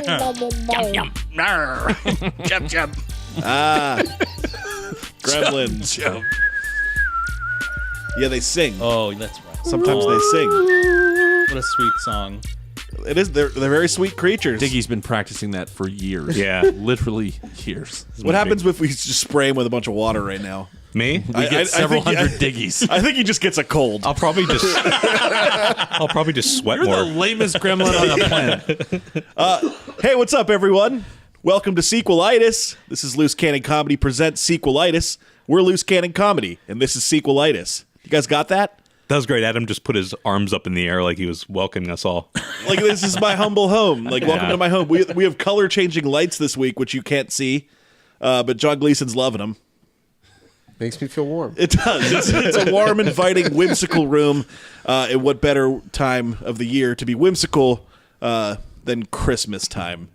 Yum, yum. Jump, jump. Gremlins. Jump. Yeah, they sing. Oh, that's right. Sometimes they sing. What a sweet song. It is. They're very sweet creatures. Diggy's been practicing that for years. Yeah. Literally years. What happens if we just spray him with a bunch of water right now? Me? We get several think hundred Diggies. I think he just gets a cold. I'll probably just sweat You're more. the lamest gremlin on the planet. Hey, what's up, everyone? Welcome to Sequelitis. This is Loose Cannon Comedy presents Sequelitis. We're Loose Cannon Comedy, and this is Sequelitis. You guys got that? That was great. Adam just put his arms up in the air like he was welcoming us all. Like, this is my humble home. Like, welcome to my home. We have color-changing lights this week, which you can't see, but John Gleason's loving them. Makes me feel warm. It does. It's a warm, inviting, whimsical room. And what better time of the year to be whimsical than Christmas time,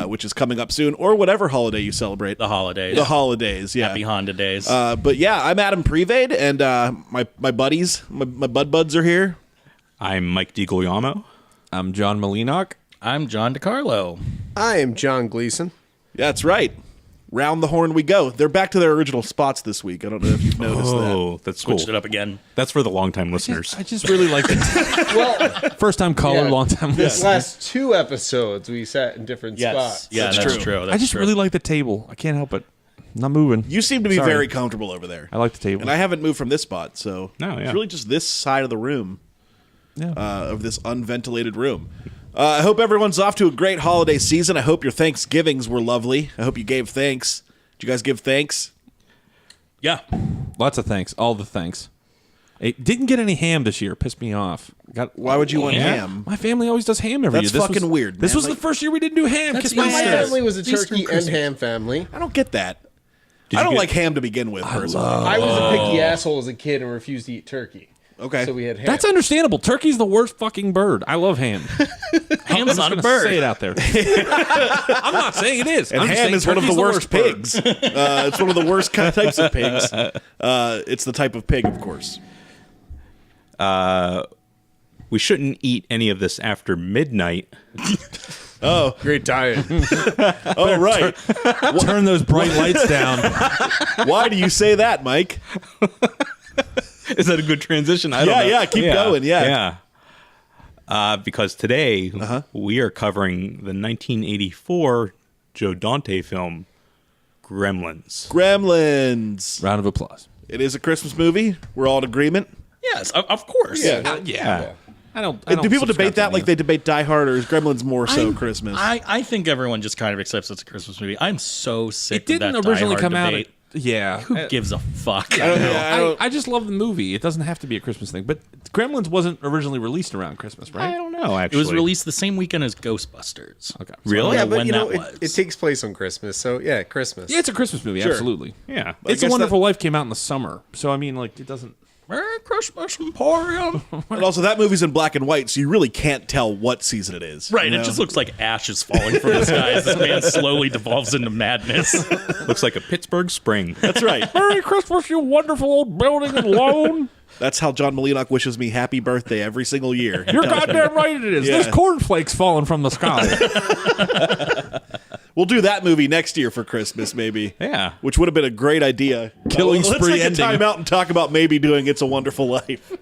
which is coming up soon, or whatever holiday you celebrate. The holidays. The holidays, yeah. Happy Honda days. But yeah, I'm Adam Prevade, and my buddies, my buds are here. I'm Mike DiGuglielmo. I'm John Malinock. I'm John DiCarlo. I am John Gleason. Yeah, that's right. Round the horn we go. They're back to their original spots this week. I don't know if you've noticed that. Oh, that's cool. Switched it up again. That's for the longtime listeners. I just really like the Well, first time caller, Yeah. long time listener. last two episodes we sat in different spots. Yeah, That's that's true. true. I just really like the table. I can't help it. I'm not moving. You seem to be Sorry. very comfortable over there. I like the table. And I haven't moved from this spot, so No, yeah. it's really just this side of the room, Yeah. of this unventilated room. I hope everyone's off to a great holiday season. I hope your Thanksgivings were lovely. I hope you gave thanks. Did you guys give thanks? Yeah. Lots of thanks. All the thanks. It didn't get any ham this year. Pissed me off. Why would you want Yeah. ham? My family always does ham every That's year. fucking weird, This man. was Like- the first year we didn't do ham. That's Kiss my My Easter. ass. family was a Easter turkey and and Christmas. ham family. I don't get that. Did I you don't get- like ham to begin with, personally. I was a picky asshole as a kid and refused to eat turkey. Okay. So we had ham. That's understandable. Turkey's the worst fucking bird. I love ham. Ham's not a bird. Say it out there. I'm not saying it is. And I'm just ham saying is one of the turkey's worst bird. pigs. It's one of the worst types of pigs. It's the type of pig, of course. We shouldn't eat any of this after midnight. Oh, great diet. oh, right. Turn those bright lights down. Why do you say that, Mike? Is that a good transition? I don't know. Yeah, keep going, yeah. Because today we are covering the 1984 Joe Dante film, Gremlins. Gremlins. Round of applause. It is a Christmas movie. We're all in agreement. Yes, of course. Yeah. I don't Do people subscribe debate to that any like of they debate Die Hard, or is Gremlins more so Christmas? I think everyone just kind of accepts it's a Christmas movie. I'm so sick It didn't of that originally Die come Hard out. debate. Yeah. Who gives a fuck? I just love the movie. It doesn't have to be a Christmas thing. But Gremlins wasn't originally released around Christmas, I right? don't know, It actually. was released the same weekend as Ghostbusters. Okay. Really? I Yeah, don't know but when you know, that was. it takes place on Christmas. So, yeah, Christmas. Yeah, it's a Christmas movie, absolutely. Yeah. It's guess a Wonderful Life came out in the summer. So, I mean, like, it doesn't... Merry Christmas, Emporium. And also, that movie's in black and white, so you really can't tell what season it is. Right, you it know? just looks like ashes falling from the sky as this man slowly devolves into madness. Looks like a Pittsburgh spring. That's right. Merry Christmas, you wonderful old building and loan. That's how John Malinock wishes me happy birthday every single year. You're goddamn right it is. Yeah. There's cornflakes falling from the sky. We'll do that movie next year for Christmas, maybe. Yeah. Which would have been a great idea. Killing Let's spree take a ending. time out and talk about maybe doing It's a Wonderful Life.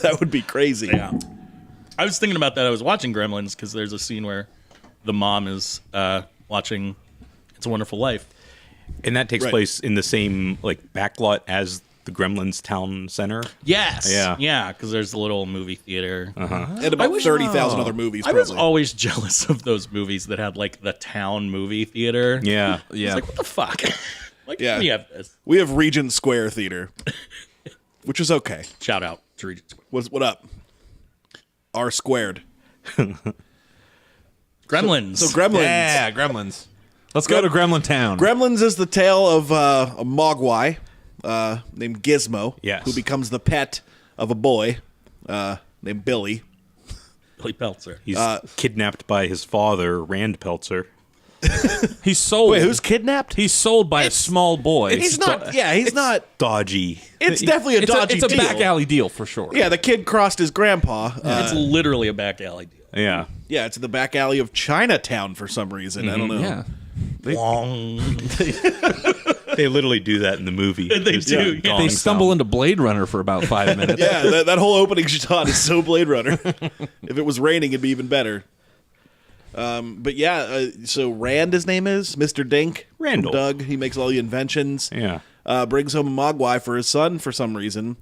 That would be crazy. Yeah. I was thinking about that. I was watching Gremlins because there's a scene where the mom is watching It's a Wonderful Life. And that takes Right. place in the same like backlot as the Gremlins town center. Yes. Yeah. Yeah, because there's a little movie theater. And about 30,000 other movies, I probably. was always jealous of those movies that had like the town movie theater. Yeah. Yeah. It's like, what the fuck? Like, Yeah. we have this. We have Regent Square Theater, which is okay. Shout out to Regent Square. What up? R squared. Gremlins. So Gremlins. Yeah, Gremlins. Let's go to Gremlin Town. Gremlins is the tale of a Mogwai named Gizmo, Yes. who becomes the pet of a boy named Billy. Billy Peltzer. He's kidnapped by his father, Rand Peltzer. He's sold. Wait, who's kidnapped? He's sold by a small boy. He's not. Yeah, he's not. Dodgy. It's definitely a dodgy It's a deal. back alley deal for sure. Yeah, the kid crossed his grandpa. It's literally a back alley deal. Yeah. Yeah, it's in the back alley of Chinatown for some reason. I don't know. Yeah. They literally do that in the movie. They do. gong They stumble sound. into Blade Runner for about 5 minutes. Yeah, that whole opening shot is so Blade Runner. If it was raining, it'd be even better. But yeah, so Rand, his name is Mr. Dink. Randall. From Doug. He makes all the inventions. Yeah. Brings home a Mogwai for his son for some reason.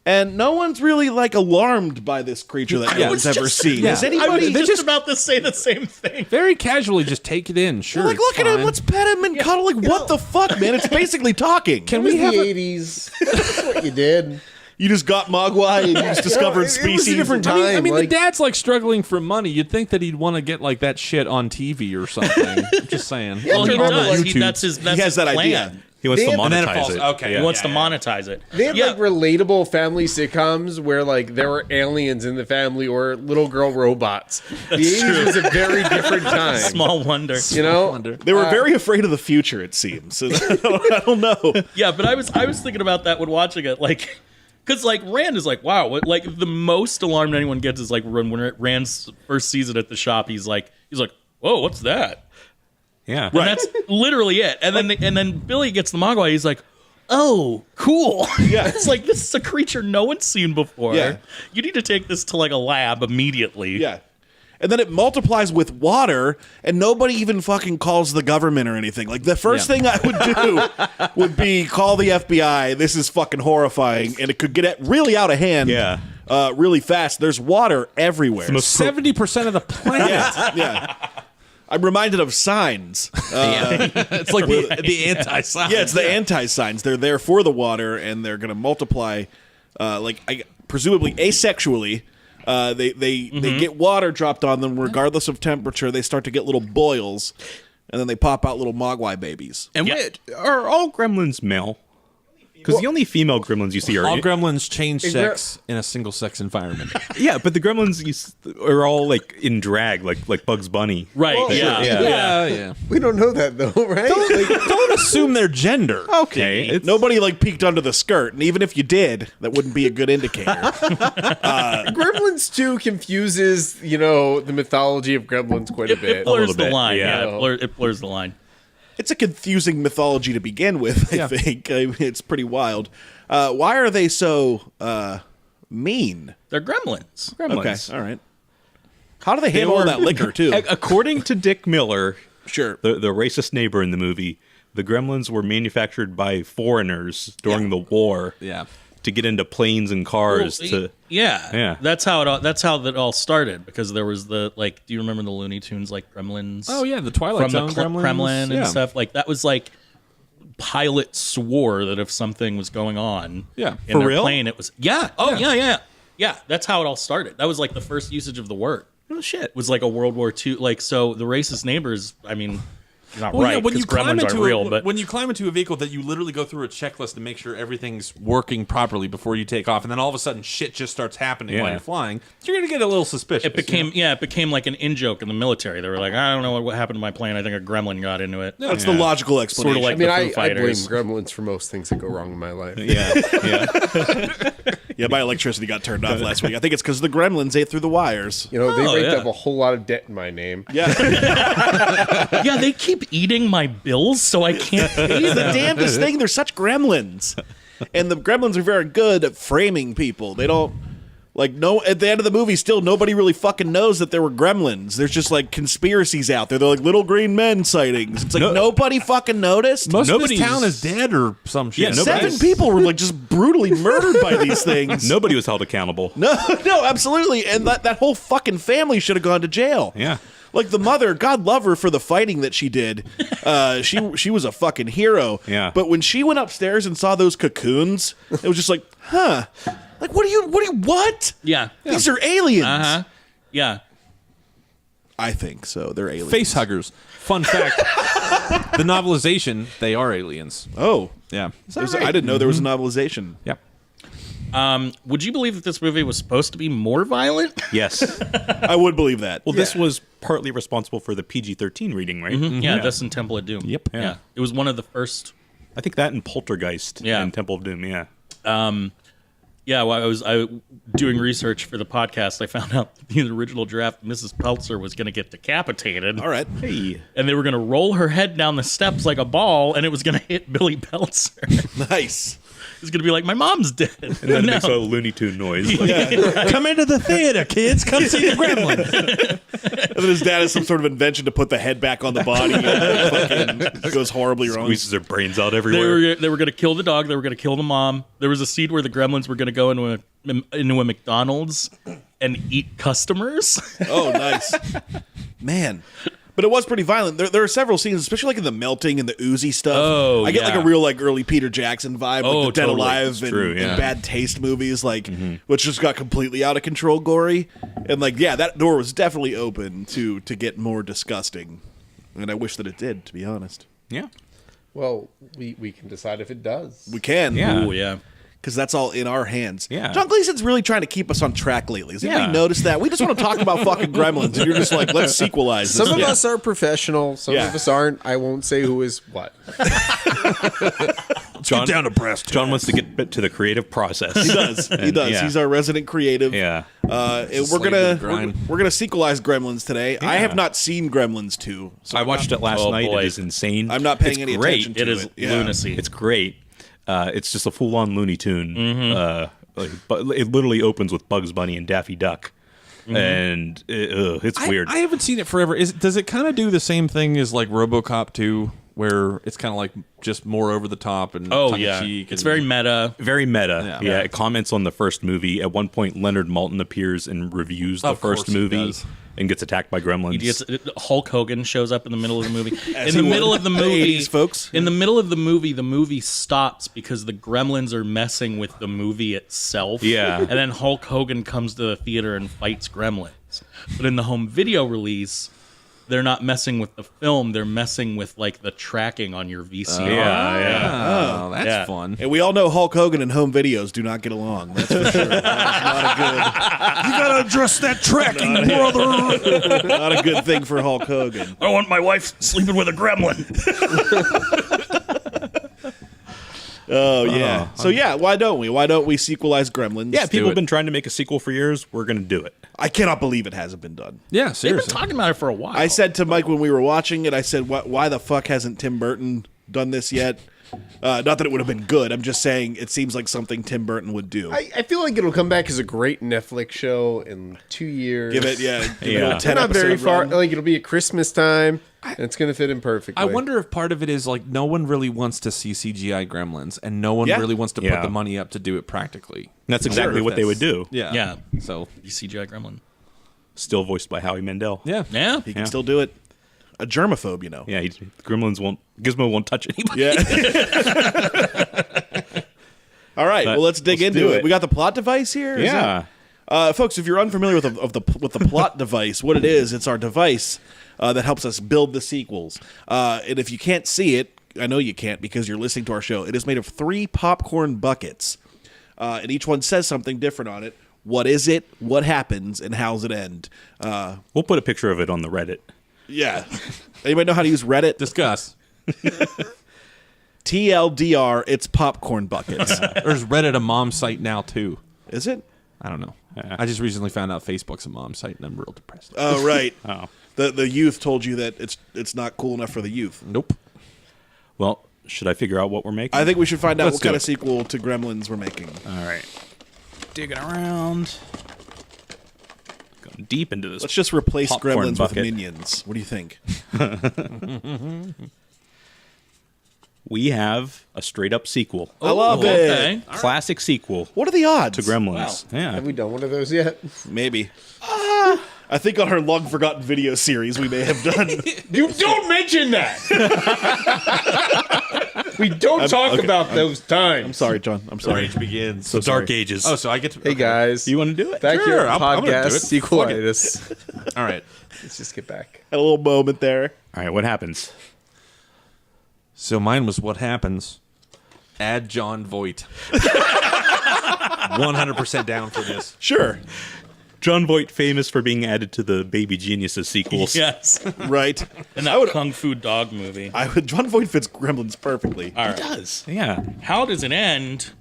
And no one's really like alarmed by this creature that no one's ever seen. yeah. Is anybody? They're just about to say the same thing. Very casually, just take it in. Sure. Like, look it's at him. fine. Let's pet him and cuddle. Like, what the fuck, man? It's basically talking. Can It was we have the a, 80s. That's what you did. You just got Mogwai and you just discovered it was a species. different I time. mean, the like, dad's like struggling for money. You'd think that he'd want to get like that shit on TV or something. Just saying. Well, he remember, does. like, That's his has his that plan. idea. He wants to And then it monetize falls- it. okay. He Yeah. wants to monetize it. they had like relatable family sitcoms where like there were aliens in the family or little girl robots. The 80s was a very different time. Small wonder. You know? Wonder. They were very afraid of the future, it seems. So I don't know. Yeah, but I was thinking about that when watching it, like, because like Rand is like, wow, what, like the most alarmed anyone gets is like when Rand's first season at the shop, he's like, whoa, what's that? Yeah. And that's literally it. And then Billy gets the Mogwai. He's like, oh, cool. Yeah. It's like, this is a creature no one's seen before. Yeah. You need to take this to like a lab immediately. Yeah. And then it multiplies with water, and nobody even fucking calls the government or anything. Like, the first thing I would do would be call the FBI. This is fucking horrifying, and it could get really out of hand Yeah. really fast. There's water everywhere. 70% of the planet. Yeah. I'm reminded of Signs. It's like the anti-sign. Yeah, it's the anti-signs. They're there for the water, and they're going to multiply, presumably asexually. They get water dropped on them regardless of temperature. They start to get little boils, and then they pop out little Mogwai babies. And are all gremlins male? Because the only female gremlins you see are All gremlins change sex in a single-sex environment. yeah, but the gremlins are all like in drag, like Bugs Bunny. Right. Well, yeah. Yeah. Yeah. We don't know that though, right? Don't assume their gender. Okay. It's, Nobody peeked under the skirt, and even if you did, that wouldn't be a good indicator. Gremlins 2 confuses, the mythology of Gremlins quite a It bit. blurs little the bit, line. yeah. Yeah, it blurs the line. It's a confusing mythology to begin with, I think. I mean, it's pretty wild. Why are they so mean? They're gremlins. gremlins. Okay, all right. How do they handle all that liquor, too? According to Dick Miller, Sure. the racist neighbor in the movie, the gremlins were manufactured by foreigners during the war. Yeah. To get into planes and cars. Yeah. That's how it all started, because there was do you remember the Looney Tunes like Gremlins? Oh, yeah, the Twilight from Zone the Gremlins. Kremlin Yeah. and stuff. Like that was like pilot swore that if something was going on Yeah. in For their real? plane, it was yeah. That's how it all started. That was like the first usage of the word. Oh shit. Was like a World War II. Like, so the racist neighbors, I mean, you're not Well, right, yeah, when because you climb gremlins into aren't real, but when you climb into a vehicle, that you literally go through a checklist to make sure everything's working properly before you take off, and then all of a sudden shit just starts happening while Yeah. you're flying. So you're gonna get a little suspicious. it became like an in-joke in the military. They were like, I don't know what happened to my plane. I think a gremlin got into it. That's the logical explanation. Sort of like I mean, the Foo I blame Fighters. Gremlins for most things that go wrong in my life. Yeah, my electricity got turned off last week. I think it's because the gremlins ate through the wires. They Oh, raked yeah. up a whole lot of debt in my name. Yeah. Yeah, they keep eating my bills, so I can't pay It's the them. damnedest thing. They're such gremlins. And the gremlins are very good at framing people. They don't at the end of the movie, still nobody really fucking knows that there were gremlins. There's just conspiracies out there. They're like little green men sightings. It's like nobody fucking noticed. Most of Nobody's- this town is dead or some shit. Yeah, nobody- 7 people were just brutally murdered by these things. Nobody was held accountable. No, absolutely. And that whole fucking family should have gone to jail. Yeah. Like the mother, God love her for the fighting that she did. She was a fucking hero. Yeah. But when she went upstairs and saw those cocoons, it was just like, huh? Like, what? Yeah. These are aliens. Uh-huh. Yeah. I think so. They're aliens. Face huggers. Fun fact: the novelization, they are aliens. Oh. Yeah. I didn't know there was a novelization. Yep. Would you believe that this movie was supposed to be more violent? Yes. I would believe that. Well, this was partly responsible for the PG-13 reading, right? Yeah, this and Temple of Doom. Yep. Yeah. It was one of the first. I think that and Poltergeist Yeah. and Temple of Doom, yeah. Yeah, while I was doing research for the podcast, I found out that in the original draft, Mrs. Peltzer was going to get decapitated. All right. Hey. And they were going to roll her head down the steps like a ball, and it was going to hit Billy Peltzer. Nice. It's going to be like, my mom's dead. And then it makes a Looney Tune noise. Like, Come into the theater, kids. Come see the Gremlin. And then his dad has some sort of invention to put the head back on the body. And it goes horribly wrong. squeezes their brains out everywhere. They were going to kill the dog. They were going to kill the mom. There was a scene where the Gremlins were going to go into a McDonald's and eat customers. Oh, nice. Man. But it was pretty violent. There are several scenes, especially like in the melting and the oozy stuff. Oh, I get yeah. like a real like early Peter Jackson vibe, like the Dead totally. Alive and, true, yeah. and Bad Taste movies, like which just got completely out of control, gory. And like, yeah, that door was definitely open to get more disgusting. And I wish that it did, to be honest. Yeah. Well, we can decide if it does. We can, Yeah. Oh, yeah. because that's all in our hands. Yeah. John Gleason's really trying to keep us on track lately. Has anybody Yeah. noticed that? We just want to talk about fucking Gremlins, and you're just like, let's sequelize this. Some of Yeah. us are professional. Some Yeah. of us aren't. I won't say who is what. John, down to brass John wants to get bit to the creative process. He does. He does. Yeah. He's our resident creative. Yeah. And we're Slave gonna to the grind. we're gonna sequelize Gremlins today. I have not seen Gremlins 2. So I watched it last Oh, night. boy. It is insane. I'm not paying It's any great. attention to It is Yeah. lunacy. It's great. It's just a full-on Looney Tune. But it literally opens with Bugs Bunny and Daffy Duck, and it's weird. I haven't seen it forever. Does it kind of do the same thing as like RoboCop 2, where it's kind of like just more over the top and Oh, tongue-in-cheek yeah. It's and- very meta. Very meta. Yeah. Yeah, it comments on the first movie. At one point, Leonard Maltin appears and reviews the Of course first he movie does. and gets attacked by gremlins. Hulk Hogan shows up in the middle of the movie. As In the he middle would. of the movie, 80s folks. In the middle of the movie stops because the Gremlins are messing with the movie itself. Yeah. And then Hulk Hogan comes to the theater and fights Gremlins. But in the home video release, they're not messing with the film. They're messing with like the tracking on your VCR. Oh, that's Yeah. fun. And we all know Hulk Hogan and home videos do not get along. That's for sure. That's You gotta address that tracking, brother. not a good thing for Hulk Hogan. I want my wife sleeping with a Gremlin. Oh yeah. So yeah, why don't we? Why don't we sequelize Gremlins? Yeah, people it. have been trying to make a sequel for years. We're going to do it. I cannot believe it hasn't been done. Yeah, They've been seriously. talking about it for a while. I said to Mike when we were watching it, I said, why the fuck hasn't Tim Burton done this yet? Not that it would have been good. I'm just saying it seems like something Tim Burton would do. I feel like it'll come back as a great Netflix show in 2 years. Give it, yeah. Give it Yeah. a 10 Not very episode far. run. Like it'll be at Christmas time, and it's gonna fit in perfectly. I wonder if part of it is like no one really wants to see CGI Gremlins, and no one Yeah. really wants to Yeah. put the money up to do it practically. And that's exactly what they would do. Yeah. Yeah. So CGI Gremlin. Still voiced by Howie Mandel. yeah. Yeah. He can Yeah. still do it. A germaphobe, you know. Yeah, Gremlins won't. Gizmo won't touch anybody. Yeah. All right. Well, let's dig let's into do it. it. We got the plot device here. Is Yeah. that- folks, if you're unfamiliar with the plot device, what it is, it's our device that helps us build the sequels. And if you can't see it, I know you can't because you're listening to our show. It is made of 3 popcorn buckets, and each one says something different on it. What is it? What happens? And how's it end? We'll put a picture of it on the Reddit. Yeah. Anybody know how to use Reddit? Discuss. TLDR. It's popcorn buckets. There's Reddit a mom site now too. Is it? I don't know. I just recently found out Facebook's a mom site, and I'm real depressed. Oh, right. Oh. The youth told you that it's not cool enough for the youth. Nope. Well, should I figure out what we're making? I think we should find out Let's what do kind it. of sequel to Gremlins we're making. All right. Digging around. Going deep into this. Let's just replace Popcorn Gremlins bucket. with Minions. What do you think? We have a straight up sequel. I love it. Okay. Classic sequel What are the odds? to Gremlins. Yeah. Have we done one of those yet? Maybe. I think on our long forgotten video series we may have done. You don't mention that. We don't talk about those times. I'm sorry, John. I'm sorry. Rage begins. So Dark Ages. Oh, so I get to. Hey guys, You want to do it? back here Sure, on I'm gonna do podcast it. Fuck it. Sequelitis. All right. Let's just get back. Had a little moment there. All right, what happens? So mine was what happens. Add John Voight. 100% down for this. Sure. John Voight, famous for being added to the Baby Geniuses sequels. Yes. Right. And that Kung Fu Dog movie. John Voight fits Gremlins perfectly. All right. Does. Yeah. How does it end?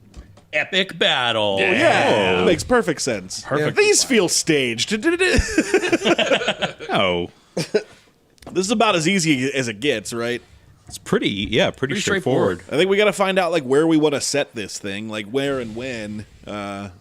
epic battle. Yeah, it makes perfect sense. Perfect. These feel staged. Oh, This is about as easy as it gets, right? it's pretty Pretty straightforward. I think we got to find out like where we want to set this thing, like where and when. How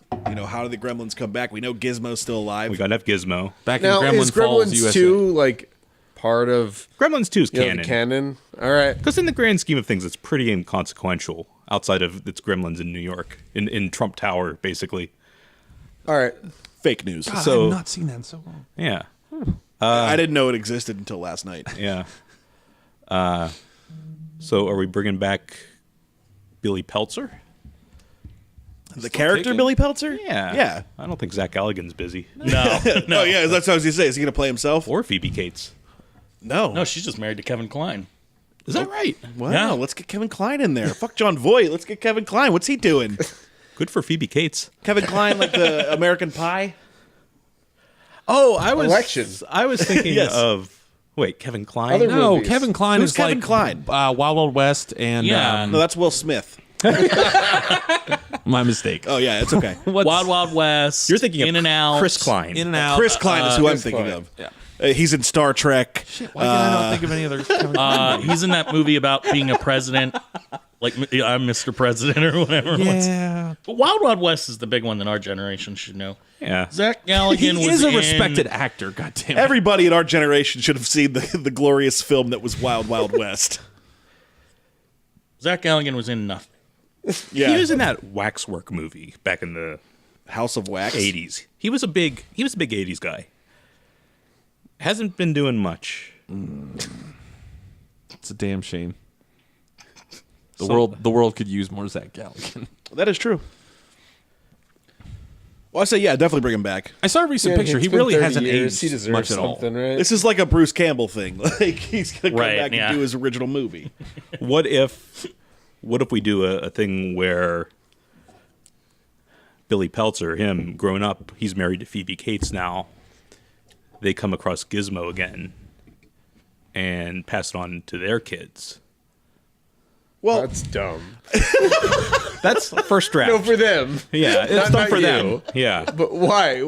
do the Gremlins come back? We know Gizmo's still alive. We got enough Gizmo. Back Now, in Gremlin is Falls, Gremlins USA. 2 like part of Gremlins 2 is the canon. canon? All right. Because in the grand scheme of things, it's pretty inconsequential outside of its Gremlins in New York, in Trump Tower, basically. All right. Fake news. God, So- I've not seen that in so long. Yeah, I didn't know it existed until last night. yeah. So are we bringing back Billy Peltzer? The character kicking? Billy Peltzer? Yeah. Yeah. I don't think Zach Galligan's busy. No, no, Oh, yeah, that's what I was going to say. Is he going to play himself? Or Phoebe Cates. No. no. She's just married to Kevin Kline. Is that right? Wow, Yeah. let's get Kevin Kline in there. Fuck John Voight. Let's get Kevin Kline. What's he doing? Good for Phoebe Cates. Kevin Kline, like the American Pie? Oh, I was Election. I was thinking Yes. of Kevin Kline. Other No, movies. Kevin Kline Who's is Kevin like Kline? Wild Wild West and Yeah. No, that's Will Smith. my mistake. Oh, yeah, it's okay. Wild Wild West. You're thinking of In and Out. Chris Klein. In and Out. Chris Klein is who I'm Chris thinking Klein. of. Yeah. He's in Star Trek. Why can I not think of any other? Kevin Kline? He's in that movie about being a president, like I'm Mr. President or whatever. yeah, But Wild Wild West is the big one that our generation should know. Yeah. Zach Galligan he was is a in- respected actor. God damn it. Everybody in our generation should have seen the glorious film that was Wild Wild West. Zach Galligan was in nothing. Yeah. He was in that Waxwork movie back in the House of Wax. 80s. He was a big 80s guy. Hasn't been doing much. It's a damn shame. The world could use more Zach Galligan. That is true. Well, I say, yeah, definitely bring him back. I saw a recent Yeah, picture. it's He been really 30 hasn't years. He aged deserves much at all. something, right? This is like a Bruce Campbell thing. Like, he's going to come Right, back yeah. and do his original movie. What if we do a thing where Billy Peltzer, him growing up, he's married to Phoebe Cates now. They come across Gizmo again and pass it on to their kids. Well, That's dumb. That's the first draft. No, for them. Yeah, it's Not done for you. them. Yeah. But why?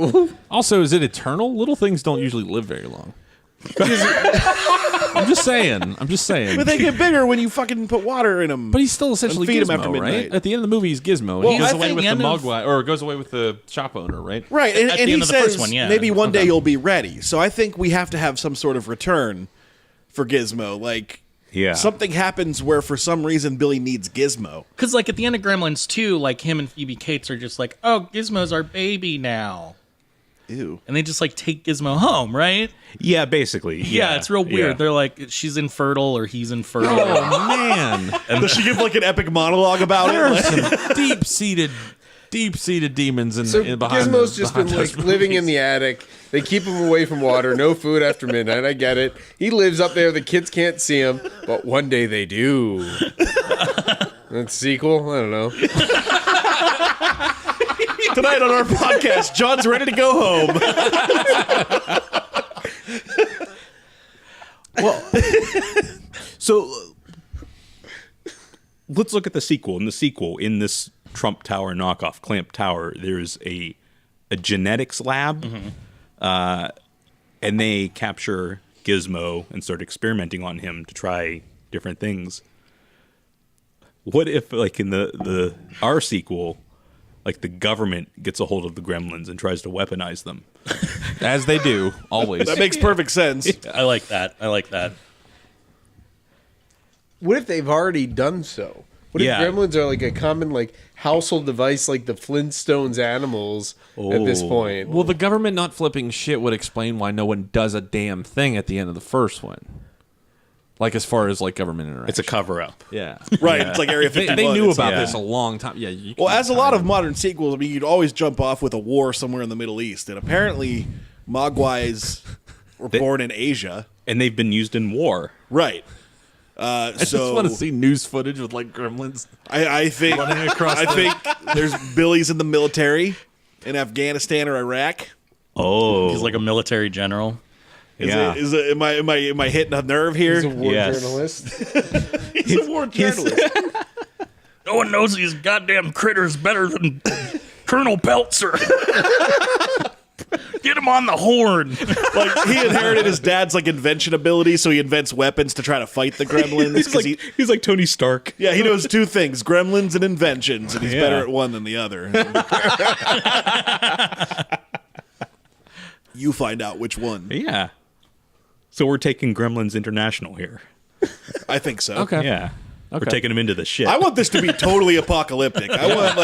Also, is it eternal? Little things don't usually live very long. I'm just saying. but they get bigger when you fucking put water in them. But he's still essentially feed him Gizmo, after midnight. right? At the end of the movie, he's Gizmo. And Well, he goes I away think with the end of- Mogwai, or goes away with the shop owner, right? Right, and, At and the he end of the says first one, yeah. maybe one day you'll be ready. So I think we have to have some sort of return for Gizmo. Like, Yeah. something happens where for some reason Billy needs Gizmo. Because, like, at the end of Gremlins 2, like, him and Phoebe Cates are just like, oh, Gizmo's our baby now. Ew. And they just, like, take Gizmo home, right? Yeah, basically. Yeah, it's real weird. Yeah. They're like, she's infertile or he's infertile. Oh man, Does she give like an epic monologue about there are it? Like, some deep-seated demons in So behind Gizmo's the- just been behind those like living in movies. the attic. They keep him away from water. No food after midnight. I get it. He lives up there. The kids can't see him, but one day they do. That's sequel. I don't know. tonight on our podcast, John's ready to go home. So let's look at the sequel. In the sequel, in this Trump Tower knockoff, Clamp Tower, there's a genetics lab, and they capture Gizmo and start experimenting on him to try different things. What if, like in the our sequel, like the government gets a hold of the Gremlins and tries to weaponize them? as they do always. That makes perfect sense. I like that. I like that. What if they've already done so? What Yeah. if gremlins are like a common like household device, like the Flintstones animals at this Oh. point? Well, the government not flipping shit would explain why no one does a damn thing at the end of the first one. Like as far as like government interaction. It's a cover up. yeah. Right, it's like Area 51. They knew It's about yeah. this a long time. Yeah. You Well, can as a lot kind of modern sequels, I mean, you'd always jump off with a war somewhere in the Middle East, and apparently, Mogwais were born in Asia. And they've been used in war. Right. I just So want to see news footage with like gremlins. I think there's Billy's in the military in Afghanistan or Iraq. Oh, He's like a military general. yeah. Am I hitting a nerve here? He's a war Yes. journalist. He's a war journalist. No one knows these goddamn critters better than Colonel Peltzer. Get him on the horn. Like he inherited his dad's like invention ability, so he invents weapons to try to fight the gremlins. He's like Tony Stark. Yeah, he knows two things: gremlins and inventions, and he's better at one than the other. You find out which one. Yeah. So we're taking Gremlins International here. I think so. Okay. Yeah. We're Okay. taking them into the shit. I want this to be totally apocalyptic. I want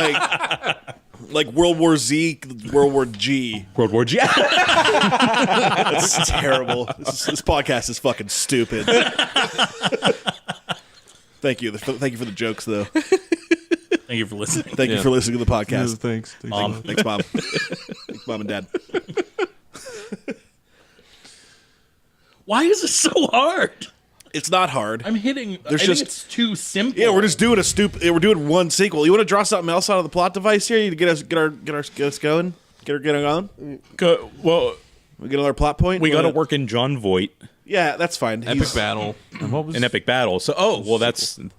like World War Z, World War G. World War G. That's terrible. This podcast is fucking stupid. Thank you. Thank you for the jokes, though. Thank you for listening. Thank you for listening to the podcast. Thanks. Mom. Thanks, Mom. Thanks, Mom and Dad. Why is it so hard? It's not hard. I'm hitting. I There's think just- it's too simple. Yeah, we're just doing we're doing one sequel. You want to draw something else out of the plot device here? You to get us going? Get her on? Well, We get another plot point? we got to work in John Voight, Yeah, that's fine. Epic battle. And what was an epic battle. So,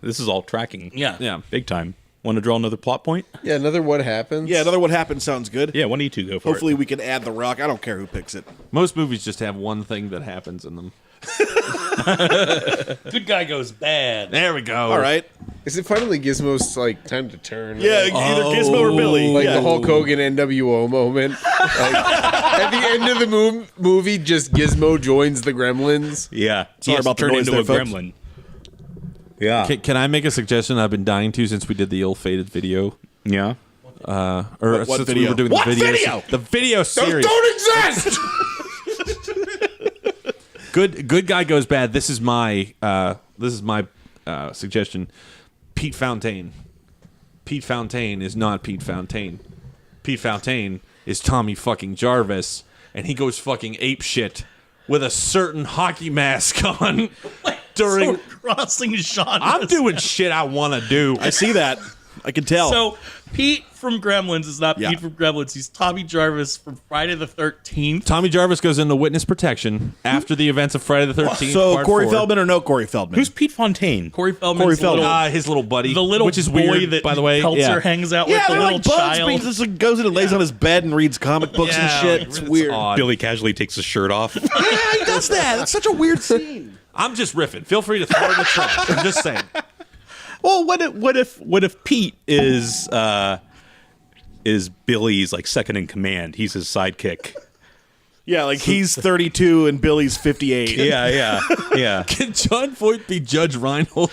this is all tracking. Yeah. Yeah. Big time. Want to draw another plot point? Yeah, another what happens. Yeah, another What Happened sounds good. Yeah, one of you two go for Hopefully it. we can add The Rock. I don't care who picks it. Most movies just have one thing that happens in them. Good guy goes bad. There we go. All right. Is it finally Gizmo's like time to turn? Yeah, either Gizmo or Billy. Like yeah. the Hulk Hogan NWO moment. Like, at the end of the movie, just Gizmo joins the Gremlins. Yeah. Sorry about the turn noise into there, a folks. gremlin. Yeah. Can I make a suggestion I've been dying to since we did the ill-fated video? Yeah. Or What since video? we were doing What the video? The video Those series. don't exist! Good guy goes bad. This is my suggestion. Pete Fountaine. Pete Fountaine is not Pete Fountaine. Pete Fountaine is Tommy fucking Jarvis, and he goes fucking ape shit with a certain hockey mask on during. So crossing genres. I'm doing shit I want to do. I see that. I can tell. So Pete from Gremlins is not Yeah. Pete from Gremlins. He's Tommy Jarvis from Friday the 13th. Tommy Jarvis goes into witness protection after the events of Friday the 13th. So part Corey 4. Feldman or no Corey Feldman? Who's Pete Fontaine? Corey Feldman's Corey Feldman. His little buddy, the little which is boy weird, that by the way. Peltzer Yeah. hangs out yeah, with, the they're little like bugs. child. He just goes in and lays on his bed and reads comic books and Yeah, shit. like, It's it's weird. odd. Billy casually takes his shirt off. Yeah, he does that. That's such a weird scene. I'm just riffing. Feel free to throw in the trash. I'm just saying. Well, what if Pete is Billy's like second in command? He's his sidekick. Yeah, like he's 32 and Billy's 58. Yeah. Can John Voight be Judge Reinhold?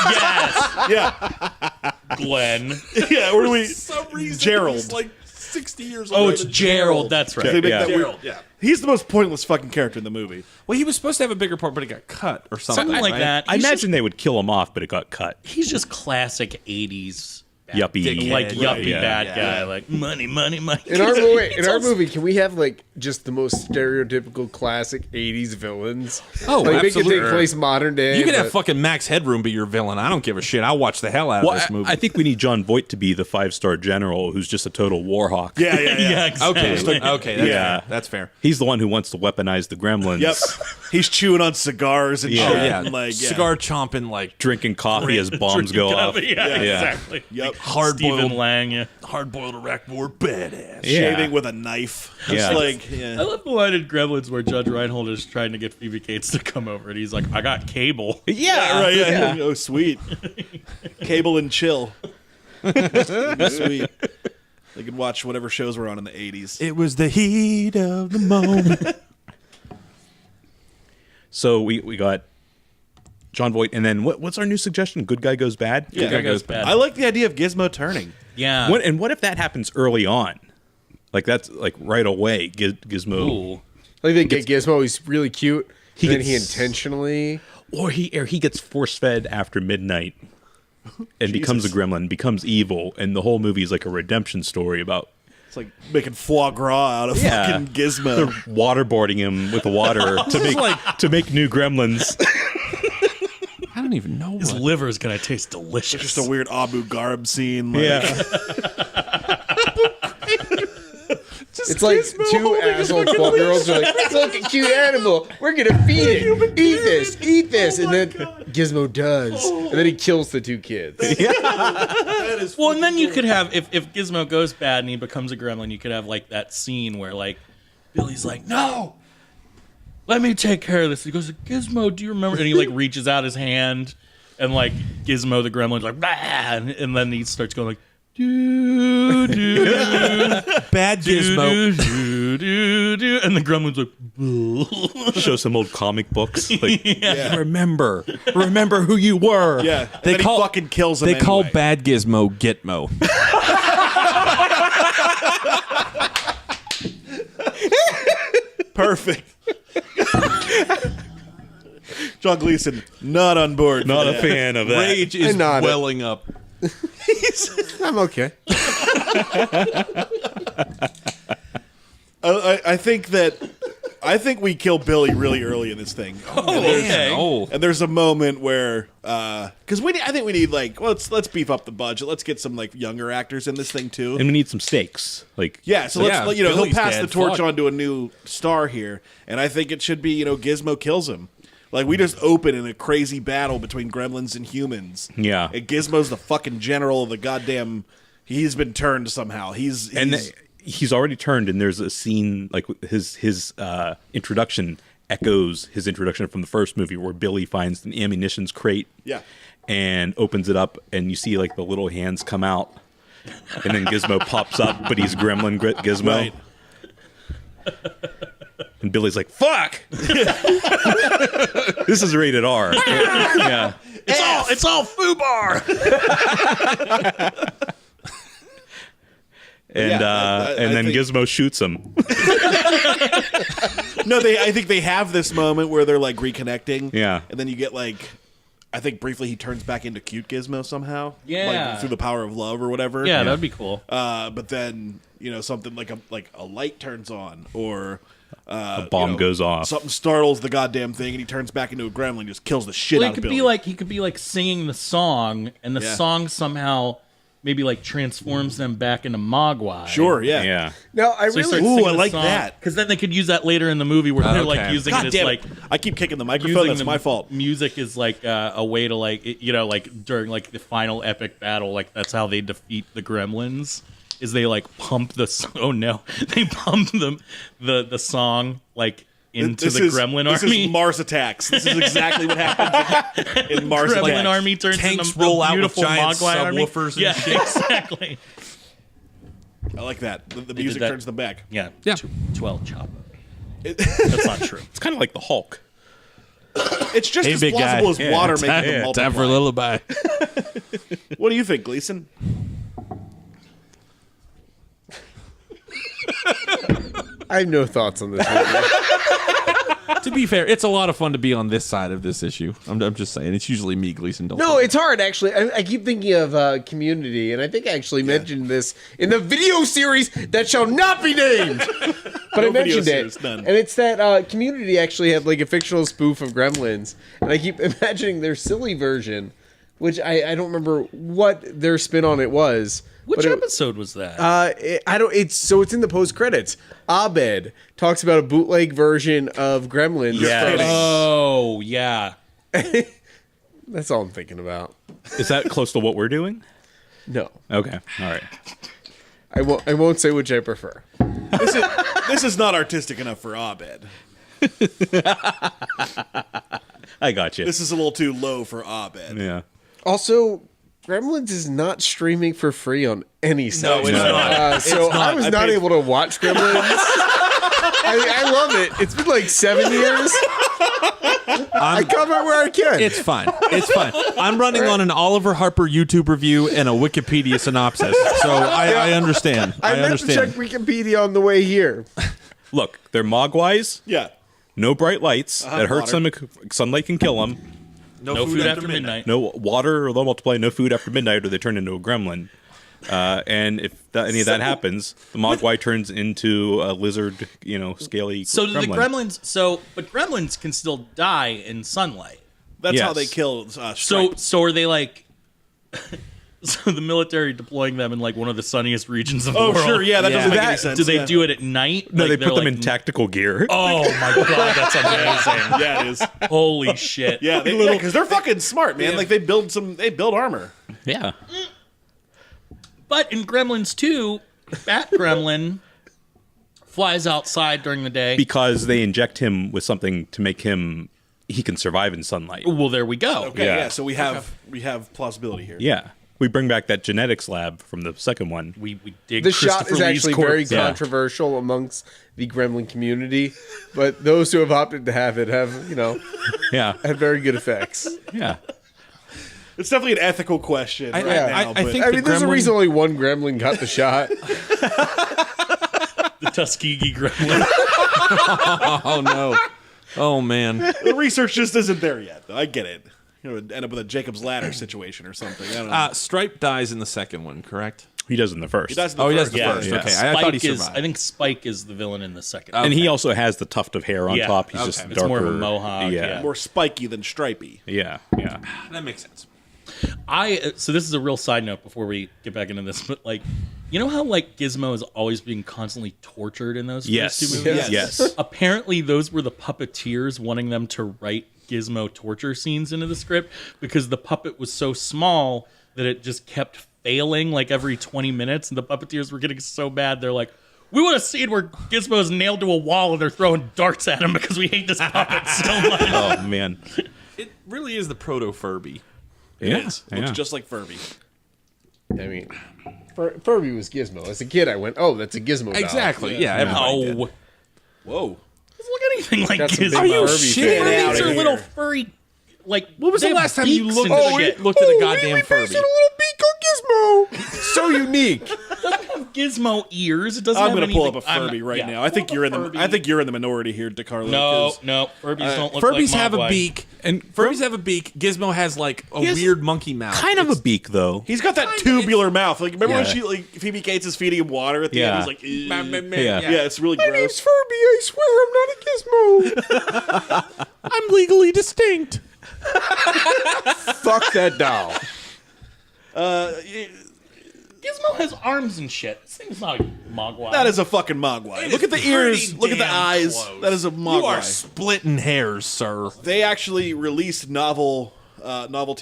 Yes, Yeah, Glenn. yeah. Where do we? some reason, Gerald. he's like 60 years Oh, old. it's Gerald. That's They right. make Yeah. that weird- Gerald. yeah. He's the most pointless fucking character in the movie. Well, he was supposed to have a bigger part, but he got cut or something. Something like right? that. I He's imagine they would kill him off, but it got cut. He's just classic 80s Yuppie. dickhead. like yuppie Yeah, bad yeah, guy, yeah. like money. In our movie, can we have like just the most stereotypical classic '80s villains? Oh, like make it absolutely. take place modern day. You could have but- fucking Max Headroom be your villain. I don't give a shit. I'll watch the hell out of Well, this movie. I think we need John Voight to be the 5-star general who's just a total war hawk. Yeah, yeah, yeah. Yeah, exactly. okay, that's Yeah. fair. That's fair. He's the one who wants to weaponize the gremlins. Yep. He's chewing on cigars and Yeah. shit. Oh, yeah. and, like, yeah. Cigar chomping, like Drinking coffee as bombs go off. Yeah, exactly. Yep. Stephen Lang. Yeah. hard-boiled Iraq War badass. Yeah. Shaving with a knife. Just Yeah. like, I yeah. love the line in Gremlins where Judge Reinhold is trying to get Phoebe Cates to come over, and he's like, "I got cable." Yeah, Right, yeah. Oh, sweet. Cable and chill. Sweet. They could watch whatever shows were on in the 80s. It was the heat of the moment. So we got John Voight, and then what's our new suggestion? Good guy goes bad. Yeah. Guy goes bad. I like the idea of Gizmo turning. Yeah. What if that happens early on? Like that's like right away. Gizmo, Ooh. Like they get Gizmo, he's really cute. He And then he gets- intentionally. or he gets force fed after midnight, and becomes a gremlin, becomes evil, and the whole movie is like a redemption story about It's like making foie gras out of Yeah. fucking Gizmo. waterboarding him with the water to make new gremlins. I don't even know His what. liver is gonna taste delicious. Just a weird Abu Gharib scene. Like, Yeah, It's like two asshole 12-year-olds are like, look, a cute animal. We're gonna feed it. Eat this. And then Gizmo does. And then he kills the two kids. Well, and then you could have, if Gizmo goes bad and he becomes a gremlin, you could have like that scene where like Billy's like, no, let me take care of this. He goes, Gizmo, do you remember? And he like reaches out his hand, and like Gizmo the gremlin's like, bah! And then he starts going like, do do Bad Gizmo. do, and the gremlin's like, boo. Show some old comic books. Like, Yeah. Remember who you were. Yeah. And then he fucking kills him They call anyway. Bad Gizmo Gitmo. Perfect. John Gleason, not on board. not for a that. fan of that. Rage is I nodded. welling up. I'm okay. I think we kill Billy really early in this thing. Okay. Oh. And there's a moment where, because I think we need like, let's beef up the budget. Let's get some like younger actors in this thing too. And we need some stakes. Like, Yeah, so Yeah, let's he'll Billy's pass dead. the torch Fuck. on to a new star here, and I think it should be Gizmo kills him. Like we just open in a crazy battle between gremlins and humans. Yeah. and Gizmo's the fucking general of the goddamn. He's been turned somehow. He's already turned, and there's a scene like his introduction echoes his introduction from the first movie, where Billy finds an ammunition crate, Yeah. and opens it up, and you see like the little hands come out, and then Gizmo pops up, but he's Gremlin Gizmo, Right. and Billy's like, "Fuck, this is rated R." Yeah, It's all FUBAR. and Yeah, I and then think- Gizmo shoots him. No, I think they have this moment where they're like reconnecting. Yeah. and then you get like, I think briefly he turns back into cute Gizmo somehow. Yeah. like, through the power of love or whatever. Yeah, that'd be cool. But then something like a light turns on, or A bomb goes off. Something startles the goddamn thing, and he turns back into a gremlin, just kills the shit Well, out it of could Billy. be like he could be like singing the song, and the Yeah. song somehow maybe like transforms them back into Mogwai. Sure, yeah. Yeah, No, I So he really. starts Ooh, singing I the like song, that. because then they could use that later in the movie where they're like Okay. using God it as damn like it! I keep kicking the microphone. using That's the my fault. Music is like a way to like like during like the final epic battle, like that's how they defeat the gremlins. Is they like pump they pump the song like into the Gremlin this army. is Mars Attacks. This is exactly what happens in Mars Gremlin Attacks. army turns Tanks into roll a out with beautiful giant Mogwai army. subwoofers and yeah, shit. exactly. I like that. The did music that. turns them back. Yeah, Yeah. 12 chopper. That's not true. it's kind of like the Hulk. It's just Hey, as big guy. plausible as water time, making them multiply. time for a lullaby. What do you think, Gleason? I have no thoughts on this movie. To be fair, it's a lot of fun to be on this side of this issue. I'm just saying. It's usually me, Gleason. Don't No, it's hard actually. I keep thinking of Community, and I think I actually mentioned this in the video series that shall not be named. But I video mentioned series, it, none. and it's that Community actually had like a fictional spoof of Gremlins, and I keep imagining their silly version, which I don't remember what their spin on it was. Which but it- episode was that? I don't. It's in the post credits. Abed talks about a bootleg version of Gremlins. yeah. from- Oh, yeah. That's all I'm thinking about. Is that close to what we're doing? No, Okay, all right. I won't say which I prefer. This is not artistic enough for Abed. I got you. This is a little too low for Abed. Yeah. Also, Gremlins is not streaming for free on any site. it's not. So I was I not paid- able to watch Gremlins. I love it. It's been like 7 years. I cover it where I can. It's fine. It's fine. I'm running on an Oliver Harper YouTube review and a Wikipedia synopsis, so I understand. I meant to check understand. Wikipedia on the way here. Look, they're Mogwais. Yeah. No bright lights that hurt sunlight can kill them. No food after midnight. No water, or they'll multiply. No food after midnight, or they turn into a gremlin. And if any of that happens, the Mogwai turns into a lizard, scaly. So gremlin. the gremlins, but gremlins can still die in sunlight. That's how Yes. they kill So Stripe. so are they like? So the military deploying them in like one of the sunniest regions of the Oh, world. sure, yeah, that doesn't make any sense. Do they yeah. do it at night? No, Like, they they're put them like, in tactical gear. Oh my god, that's amazing! Yeah, it is. Holy shit! Yeah, because they're fucking smart, man. Like they build armor. Yeah. But in Gremlins 2, Bat Gremlin flies outside during the day. Because they inject him with something to make he can survive in sunlight. Well, there we go. Okay, Yeah. yeah. So we have plausibility here. Yeah. We bring back that genetics lab from the second one. We dig The shot is Christopher Lee's actually very corpse. Yeah. controversial amongst the Gremlin community, but those who have opted to have it have, Yeah. had very good effects. Yeah. It's definitely an ethical question. I now, but- think I mean, there's a Gremlin- reason only one Gremlin got the shot. The Tuskegee Gremlin. Oh no. Oh man. the research just isn't there yet. Though I get it. End up with a Jacob's Ladder situation or something. I don't know. Stripe dies in the second one, correct? He does in the first. He does in the Oh, he does first. the Yeah, first. yeah. Okay, I Spike thought he is. survived. I think Spike is the villain in the second. And he also has the tuft of hair on Yeah. top. He's Okay. just It's darker. more of a mohawk, yeah. More spiky than stripy. Yeah. Yeah. That makes sense. So this is a real side note before we get back into this, but like, you know how like Gizmo is always being constantly tortured in those Yes. first two movies? Yes. Apparently, those were the puppeteers wanting them to write Gizmo torture scenes into the script because the puppet was so small that it just kept failing like every 20 minutes, and the puppeteers were getting so bad they're like, we want a scene where Gizmo's nailed to a wall and they're throwing darts at him because we hate this puppet so much. Oh, man. It really is the proto Furby. Yeah. Looks just like Furby. I mean, Furby was Gizmo. As a kid, I went, "Oh, that's a Gizmo doll." Exactly. Yeah. everybody did. No. Whoa. Doesn't look anything like Got some big Gizmo. Are you Furby shitting fan. me? Furbies outta are here. little furry, like, When was they the have last time you beaks looked and at shit. looked at a goddamn Furby? A little beak on Gizmo. So unique. Gizmo ears. It doesn't I'm have going to pull up anything- a I'm Furby not- right yeah, now. I think pull you're up in a the. Furby. I think you're in the minority here, DeCarlo. No, 'cause no. Furbies don't look Furbies like have a Mogwai. beak, and Furbies have a beak. Gizmo has like a has weird monkey mouth. Kind of a beak, though. He's got that tubular mouth. Like remember when Yeah. she like Phoebe Cates is feeding him water at the Yeah. end? He's like, "Ew." Yeah. Yeah, it's really gross. Furby. I swear I'm not a Gizmo. I'm legally distinct. Fuck that doll. Gizmo has arms and shit. This thing's not a Mogwai. That is a fucking Mogwai. Look at the ears. Look at the eyes. That is a Mogwai. You are splitting hairs, sir. They actually released novelty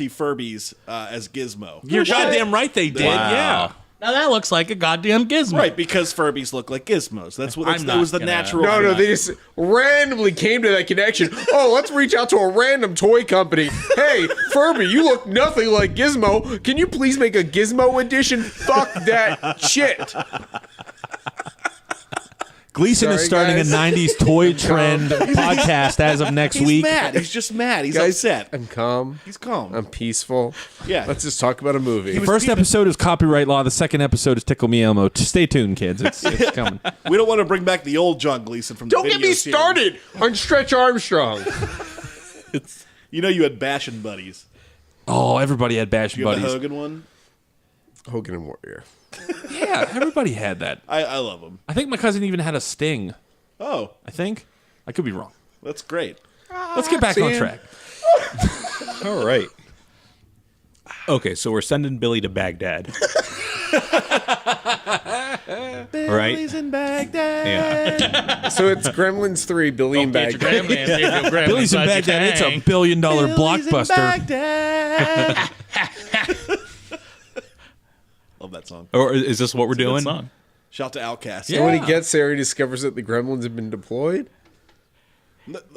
Furbies as Gizmo. You're goddamn right they did. Wow. Yeah. Now that looks like a goddamn Gizmo. Right, because Furbies look like Gizmos. That not was the gonna- natural. No, they just randomly came to that connection. Oh, let's reach out to a random toy company. Hey, Furby, you look nothing like Gizmo. Can you please make a Gizmo edition? Fuck that shit. Gleason Sorry, is starting guys. a 90s toy trend podcast as of next He's week. mad. He's just mad. He's Guys, upset. I'm calm. He's calm. I'm peaceful. Yeah. Let's just talk about a movie. The first episode is copyright law. The second episode is Tickle Me Elmo. Stay tuned, kids. It's coming. We don't want to bring back the old John Gleason from the Don't get video me series. started on Stretch Armstrong. You know you had Bashin' Buddies. Oh, everybody had Bash You have the Buddies. Hogan one? Hogan and Warrior. Yeah, everybody had that. I love them. I think my cousin even had a Sting. Oh, I think. I could be wrong. that's great. Let's get back on track. All right. Okay, so we're sending Billy to Baghdad. Right? Billy's in Baghdad. Yeah. So it's Gremlins 3, Billy in Get your Baghdad. Gremlins, get your Gremlins Billy's in inside your Baghdad. It's a tank. $1 billion Billy's in blockbuster. Baghdad. Love that song. Or is this what we're Good doing? song. Shout to Outkast. Yeah. And when he gets there, he discovers that the Gremlins have been deployed.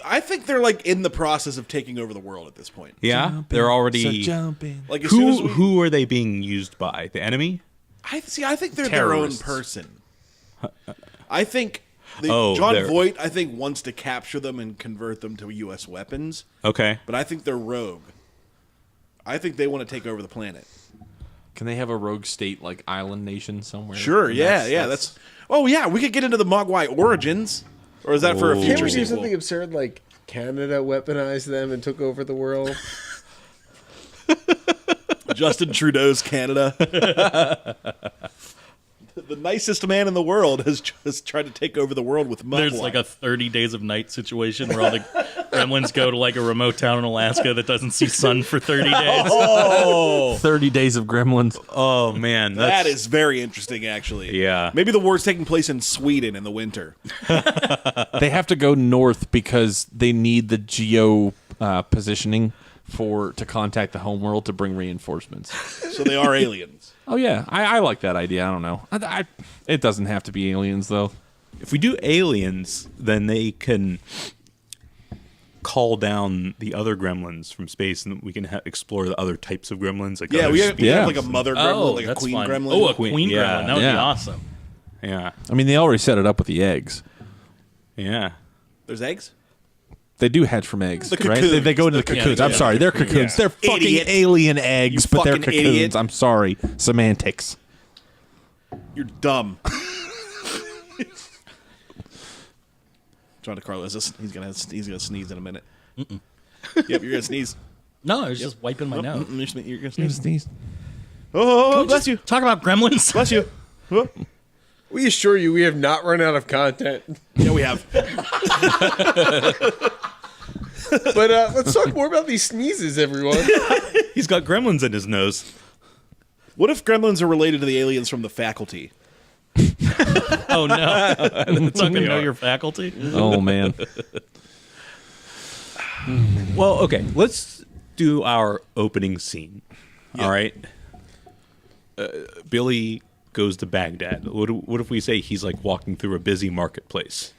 I think they're like in the process of taking over the world at this point. Yeah, they're already. jumping. Like as soon as Who are they being used by? The enemy? I think they're Terrorists. their own person. I think Oh, John they're- Voight, I think, wants to capture them and convert them to U.S. weapons, Okay. but I think they're rogue. I think they want to take over the planet. Can they have a rogue state like island nation somewhere? Sure, And yeah, that's. Oh yeah, we could get into the Mogwai origins, or is that for a Oh. Can't future we do sequel? something absurd like Canada weaponized them and took over the world? Justin Trudeau's Canada. The nicest man in the world has just tried to take over the world with Mogwai. There's like a 30 Days of Night situation where all the gremlins go to like a remote town in Alaska that doesn't see sun for 30 days. 30 Days of Gremlins. Oh man, That is very interesting, actually. Yeah. Maybe the war's taking place in Sweden in the winter. They have to go north because they need the geo positioning to contact the homeworld to bring reinforcements. So they are aliens. Oh yeah, I like that idea. I don't know. It doesn't have to be aliens though. If we do aliens, then they can call down the other gremlins from space, and we can explore the other types of gremlins. Like Yeah, other we have Yeah. like a mother gremlin, like a that's queen fun. gremlin. Oh, a queen Yeah. gremlin. That would be Yeah. awesome. Yeah, I mean, they already set it up with the eggs. yeah. There's eggs? They do hatch from eggs, The right? cocoons. They go into the The cocoons. cocoons. I'm sorry, they're cocoons. Yeah. They're fucking Idiot. alien eggs, You but they're fucking cocoons. idiot. I'm sorry, semantics. You're dumb. John DeCarlo, he's gonna sneeze in a minute. Yep, you're gonna sneeze. No, I was just wiping my nose. You're gonna sneeze. Sneeze. Oh, bless you. Talk about gremlins. Bless you. Oh. We assure you we have not run out of content. Yeah, we have. But let's talk more about these sneezes, everyone. He's got gremlins in his nose. What if gremlins are related to the aliens from the faculty? Oh no! It's not gonna know your faculty. Oh man. Well, okay, let's do our opening scene. All right. Billy goes to Baghdad. What if we say he's like walking through a busy marketplace?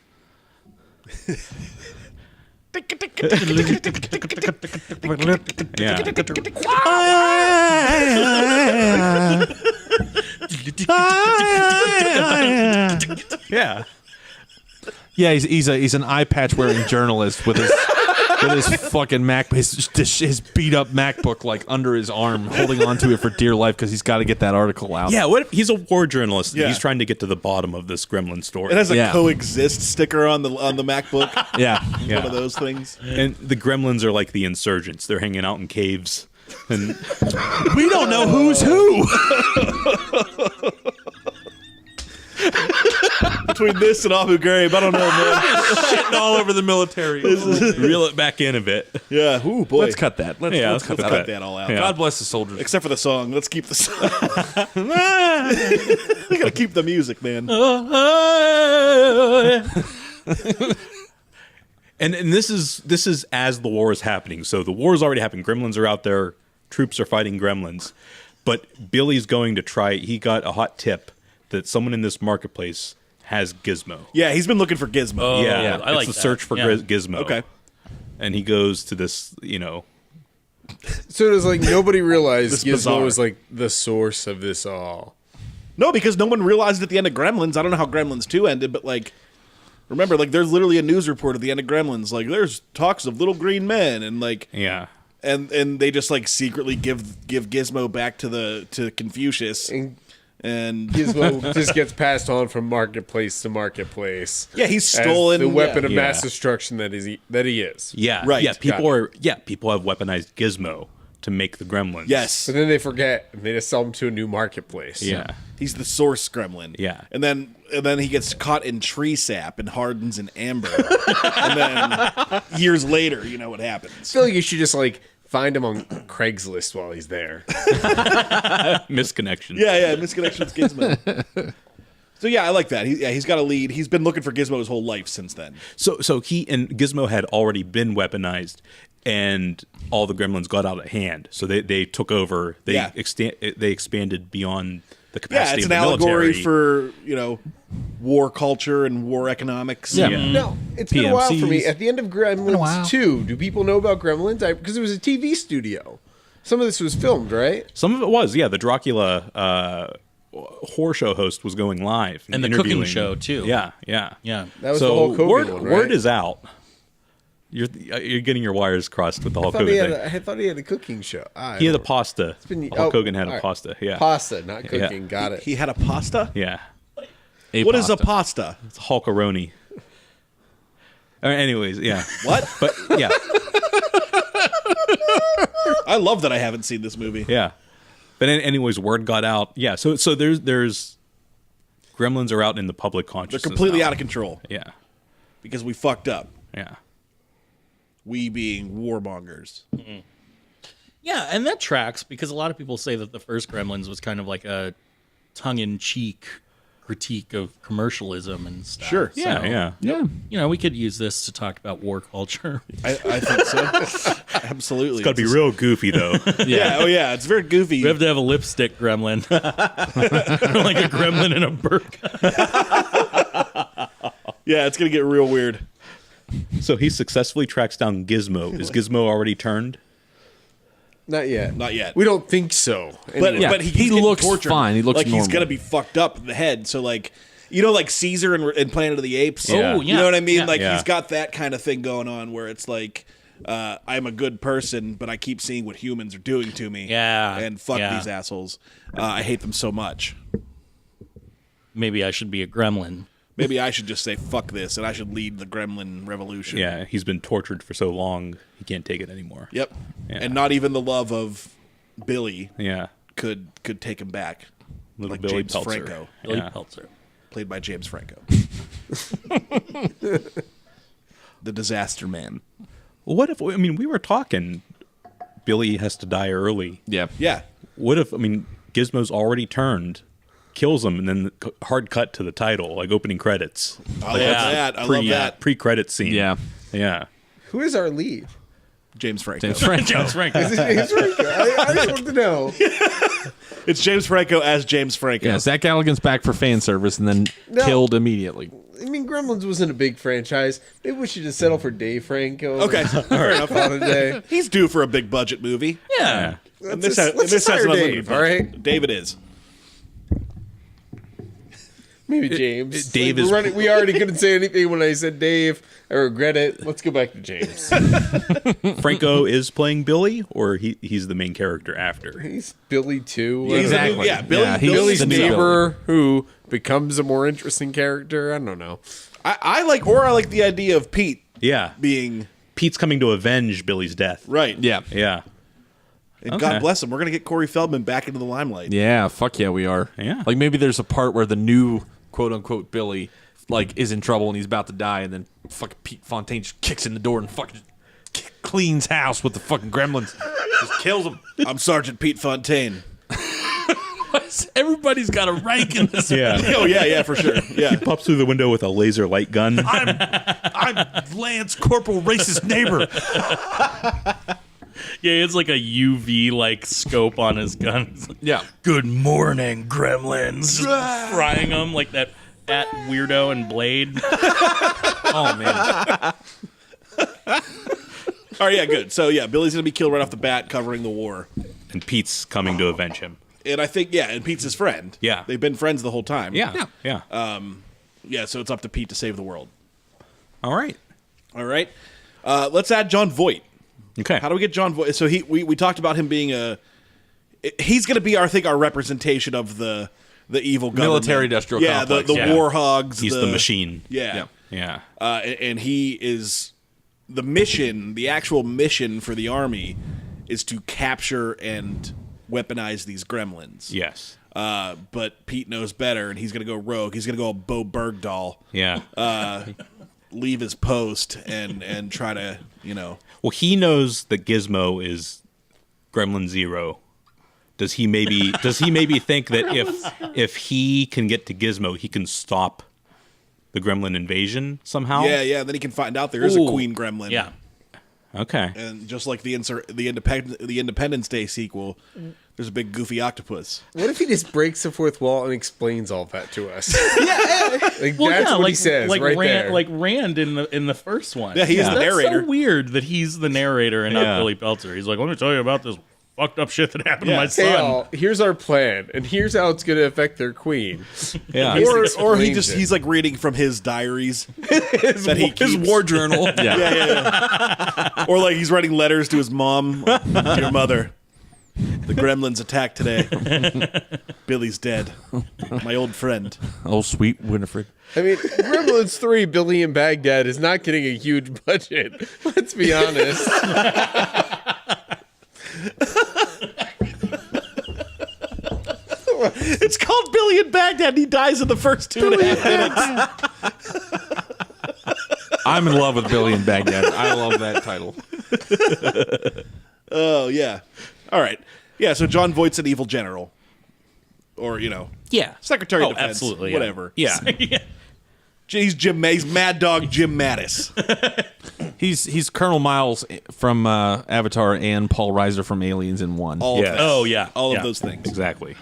Yeah. Yeah. Yeah, he's an eye patch wearing journalist with his fucking Mac, his beat up MacBook like under his arm, holding onto it for dear life because he's got to get that article out. Yeah, what if he's a war journalist and Yeah. he's trying to get to the bottom of this gremlin story? It has a Yeah. coexist sticker on the MacBook. yeah. Yeah. One of those things. And the gremlins are like the insurgents. They're hanging out in caves. And We don't know who's who. Between this and Abu Ghraib, I don't know, man. Shitting all over the military. reel it back in a bit. Yeah, ooh, boy. Let's cut that. Let's Yeah, cut let's that. Cut that all out. Yeah. God bless the soldiers. Except for the song. Let's keep the song. We gotta keep the music, man. And this is as the war is happening. So the war is already happening. Gremlins are out there. Troops are fighting gremlins. But Billy's going to try. He got a hot tip that someone in this marketplace has Gizmo. Yeah, he's been looking for Gizmo. Yeah, I like it's a that. search for Yeah. Gizmo. Okay. And he goes to this, So it was like nobody realized This Gizmo bizarre. was like the source of this all. No, because no one realized at the end of Gremlins. I don't know how Gremlins 2 ended, but like, remember, like, there's literally a news report at the end of Gremlins. Like, there's talks of little green men, and like, yeah. and they just like secretly give Gizmo back to Confucius, and Gizmo just gets passed on from marketplace to marketplace. yeah, he's as stolen the weapon of Yeah. mass destruction that he is. Yeah. Right. Yeah. People Got people have weaponized Gizmo to make the gremlins. Yes, But then they forget and they just sell him to a new marketplace. Yeah. he's the source Gremlin. Yeah. and then he gets caught in tree sap and hardens in amber, and then years later, you know what happens. I feel like you should just like find him on Craigslist while he's there. Misconnection. Yeah, misconnections Gizmo. So yeah, I like that. He's got a lead. He's been looking for Gizmo his whole life since then. So he and Gizmo had already been weaponized, and all the gremlins got out of hand. So they took over. They Yeah. they expanded beyond the Yeah, capacity it's of an the allegory military. for war culture and war economics. Yeah. No, it's been a while for me. PMCs. At the end of Gremlins 2, do people know about Gremlins? Because it was a TV studio. Some of this was filmed, right? Some of it was, yeah. The Dracula horror show host was going live And the cooking interviewing- show, too. Yeah, yeah, Yeah. That was so the Hulk Hogan word, one, right? word is out. You're getting your wires crossed with the Hulk I Hogan thing. thought he had a cooking show. He had a pasta. been- Hulk oh, Hogan had all a right. pasta. Yeah, Pasta, not cooking. Got it. He had a pasta? yeah. What is a pasta? It's Hulkaroni. Anyways, yeah. What? But yeah, I love that I haven't seen this movie. yeah. But anyways, word got out. Yeah. So there's Gremlins are out in the public They're consciousness. completely now. out of control Yeah. because we fucked up. Yeah. We being warmongers. Yeah, and that tracks because a lot of people say that the first Gremlins was kind of like a tongue-in-cheek critique of commercialism and stuff. Sure. Yeah. So, Yeah. Yeah. You know, we could use this to talk about war culture. I think so. Absolutely. It's got to be real goofy though. Yeah. Oh, yeah. It's very goofy. We have to have a lipstick gremlin. Like a gremlin in a burqa. Yeah, it's going to get real weird. So he successfully tracks down Gizmo. Is Gizmo already turned? Not yet. Not yet. We don't think so. But Anyway. but He he's getting looks tortured. fine. He looks like he's normal. gonna be fucked up in the head. So like, you know, like Caesar in Planet of the Apes. Yeah. Oh, You know what I mean? Yeah. Like Yeah. he's got that kind of thing going on where it's like, I'm a good person, but I keep seeing what humans are doing to me. Yeah. And fuck Yeah. these assholes. I hate them so much. Maybe I should be a gremlin. Maybe I should just say fuck this, and I should lead the Gremlin revolution. Yeah. He's been tortured for so long, he can't take it anymore. Yep. Yeah. And not even the love of Billy Yeah. could take him back. Little Like Billy James Peltzer. Franco. Billy Yeah. Peltzer. Played by James Franco. The disaster man. What if, I mean, we were talking Billy has to die early. Yeah. Yeah. What if, I mean, Gizmo's already turned, kills him, and then hard cut to the title, like opening credits. I love Yeah. that. I love that. Pre-credit scene. Yeah. Yeah. Who is our lead? James Franco. James Franco. James Franco. Is it James Franco? I just want to know. It's James Franco as James Franco. Yeah, Zach Galligan's back for fan service and then No. killed immediately. I mean, Gremlins wasn't a big franchise. Maybe we should just settle for Dave Franco. Okay. Fair enough. Call it a day. He's due for a big budget movie. Yeah. And Let's just hire an unlimited Dave, budget. all right? David is. Maybe James. Dave Like, is- we already couldn't say anything when I said Dave. I regret it. Let's go back to James. Franco is playing Billy, or he's the main character after? He's Billy too. Exactly. Yeah, Billy- he's Billy's the new neighbor who becomes a more interesting character. I don't know. I like the idea of Pete Yeah. being Pete's coming to avenge Billy's death. right. Yeah. Yeah. And Okay. God bless him. We're gonna get Corey Feldman back into the limelight. Yeah, fuck yeah, we are. Yeah. Like maybe there's a part where the new quote unquote Billy like is in trouble and he's about to die, and then fucking Pete Fontaine just kicks in the door and fucking cleans house with the fucking gremlins. Just kills him. I'm Sergeant Pete Fontaine. Everybody's got a rank in this. Yeah. Oh yeah, for sure. Yeah. Pops through the window with a laser light gun. I'm Lance Corporal Racist Neighbor. Yeah, it's like a UV like scope on his gun. It's like, Yeah. good morning, gremlins. Just frying them like that fat weirdo and Blade. Oh man. All right, yeah, good. So yeah, Billy's gonna be killed right off the bat, covering the war. And Pete's coming to avenge him. And I think and Pete's his friend. Yeah. They've been friends the whole time. Yeah. Yeah, so it's up to Pete to save the world. All right. All right. Let's add John Voight. Okay. How do we get John Voight? So we talked about him being he's going to be, I think, our representation of the evil government. Military-industrial yeah, complex. the Yeah. war hogs. He's the machine. Yeah. Yeah. And he is the mission, the actual mission for the army is to capture and weaponize these gremlins. Yes. But Pete knows better, and he's going to go rogue. He's going to go Bo Bergdahl, Yeah. leave his post, and try to, Well, he knows that Gizmo is Gremlin Zero. Does he maybe think that if he can get to Gizmo, he can stop the Gremlin invasion somehow? Yeah. Then he can find out there is a Ooh. queen gremlin. Yeah. Okay. And just like the Independence Day sequel, there's a big goofy octopus. What if he just breaks the fourth wall and explains all that to us? Like, Well, that's yeah, what like he says like right Rand, there. like Rand in the first one. Yeah, he's the That's narrator. so weird that he's the narrator and Yeah. not Billy Peltzer. He's like, let me tell you about this fucked up shit that happened to my Yeah. son. Hey, all, here's our plan, and here's how it's going to affect their queen. Yeah. He's Or explains it. he's like reading from his diaries that he keeps. His war journal. Yeah. Or like he's writing letters to his mom. Your mother. The gremlins attacked today. Billy's dead. My old friend. Oh sweet Winifred. I mean, Gremlins 3, Billy in Baghdad, is not getting a huge budget. Let's be honest. It's called Billy in Baghdad, and he dies in the first 2.5 minutes. I'm in love with Billy in Baghdad. I love that title. Oh, yeah. All right. Yeah, so John Voight's an evil general. Or, Yeah. Secretary of Defense. Absolutely. Whatever. Yeah. He's Mad Dog Jim Mattis. He's Colonel Miles from Avatar and Paul Reiser from Aliens in one. All of Yes. that. Oh, yeah. All Yeah. of those things. Exactly.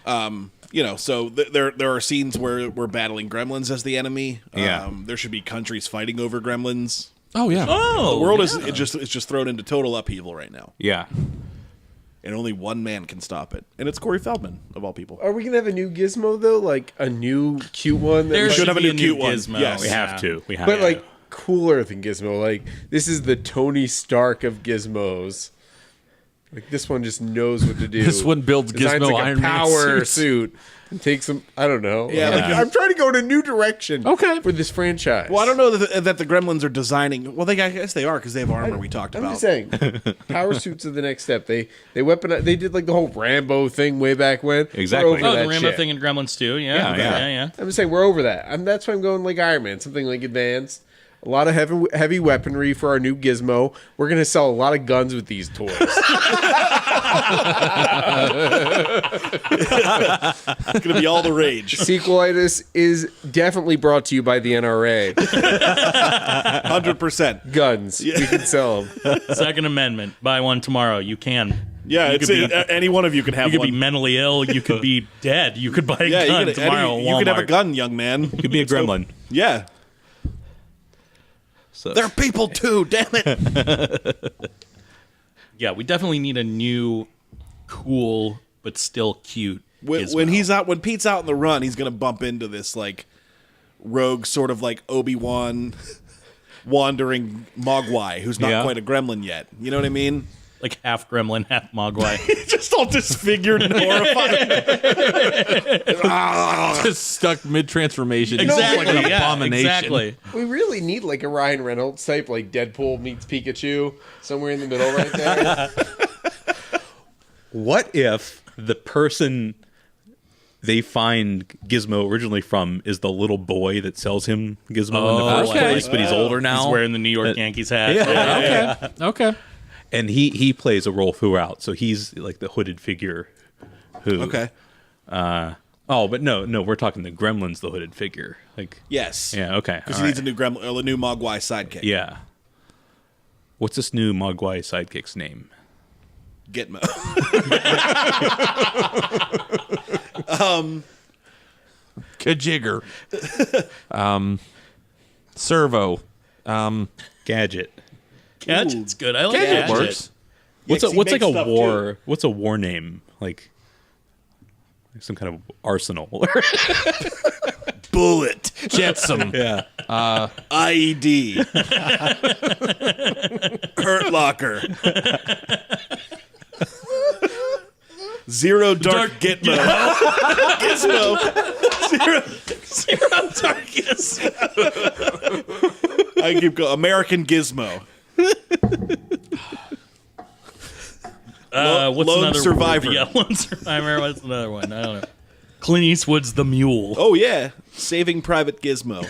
So there are scenes where we're battling gremlins as the enemy. Yeah. There should be countries fighting over gremlins. Oh yeah. The world is it's just thrown into total upheaval right now, Yeah. and only one man can stop it, and it's Corey Feldman of all people. Are we gonna have a new Gizmo though? Like a new cute one? There should have a be new cute one. Gizmo. Yes. We have to. We have but to. like cooler than Gizmo. Like this is the Tony Stark of Gizmos. Like this one just knows what to do. This one builds Designs Gizmo like Iron a Man power suits. suit and takes some. I don't know. Yeah, Like, like- I'm trying to go in a new direction. Okay. For this franchise. Well, I don't know that the gremlins are designing. Well, I guess they are because they have armor. We talked I'm about. just saying, power suits are the next step. They weaponize. They did like the whole Rambo thing way back when. Exactly. We're over Oh, that the Rambo shit. thing in Gremlins too. Yeah. Yeah. I'm just saying we're over that. That's why I'm going like Iron Man, something like advanced. A lot of heavy weaponry for our new Gizmo. We're gonna sell a lot of guns with these toys. It's going to be all the rage. Sequelitis is definitely brought to you by the NRA. 100%. Guns, we can sell them. Second Amendment. Buy one tomorrow. You can. Yeah, You it's could be- any one of you can have You could one. be mentally ill. You could be dead. You could buy a yeah, gun you tomorrow. you at could have a Walmart. gun, young man. Could be a gremlin. Yeah. So They're people too, damn it. Yeah, we definitely need a new, cool but still cute. When Gizmo. when Pete's out in the run, he's gonna bump into this like rogue sort of like Obi-Wan wandering Mogwai who's not Yeah. quite a gremlin yet. You know what I mean? like half Gremlin, half Mogwai. Just all disfigured and horrified. Just stuck mid transformation. exactly. Like an Yeah, abomination. exactly. We really need like a Ryan Reynolds type, like Deadpool meets Pikachu, somewhere in the middle right there. what if the person they find Gizmo originally from is the little boy that sells him Gizmo in the first okay. place, but he's older now? He's wearing the New York Yankees hat. Yeah. Okay. And he plays a role throughout, so he's like the hooded figure. Who? Okay. But no, we're talking the Gremlins, the hooded figure. Like, Yes. yeah, okay, Because all he needs right. a new gremlin, or a new Mogwai sidekick. Yeah. What's this new Mogwai sidekick's name? Gitmo. Kajigger. Servo. Gadget. Gadget's good. I like Gadget Gadget. works. What's Yeah, 'cause he what's like makes a stuff, war? too. What's a war name? Like some kind of arsenal. Bullet. Jetsam. yeah. IED. Hurt Locker. Zero Dark Gitmo. Gizmo. Zero Dark Gizmo. I keep going. American Gizmo. What's Lone another Survivor. Word? Yeah, Lone Survivor. What's another one? I don't know. Clint Eastwood's The Mule. Oh yeah, Saving Private Gizmo.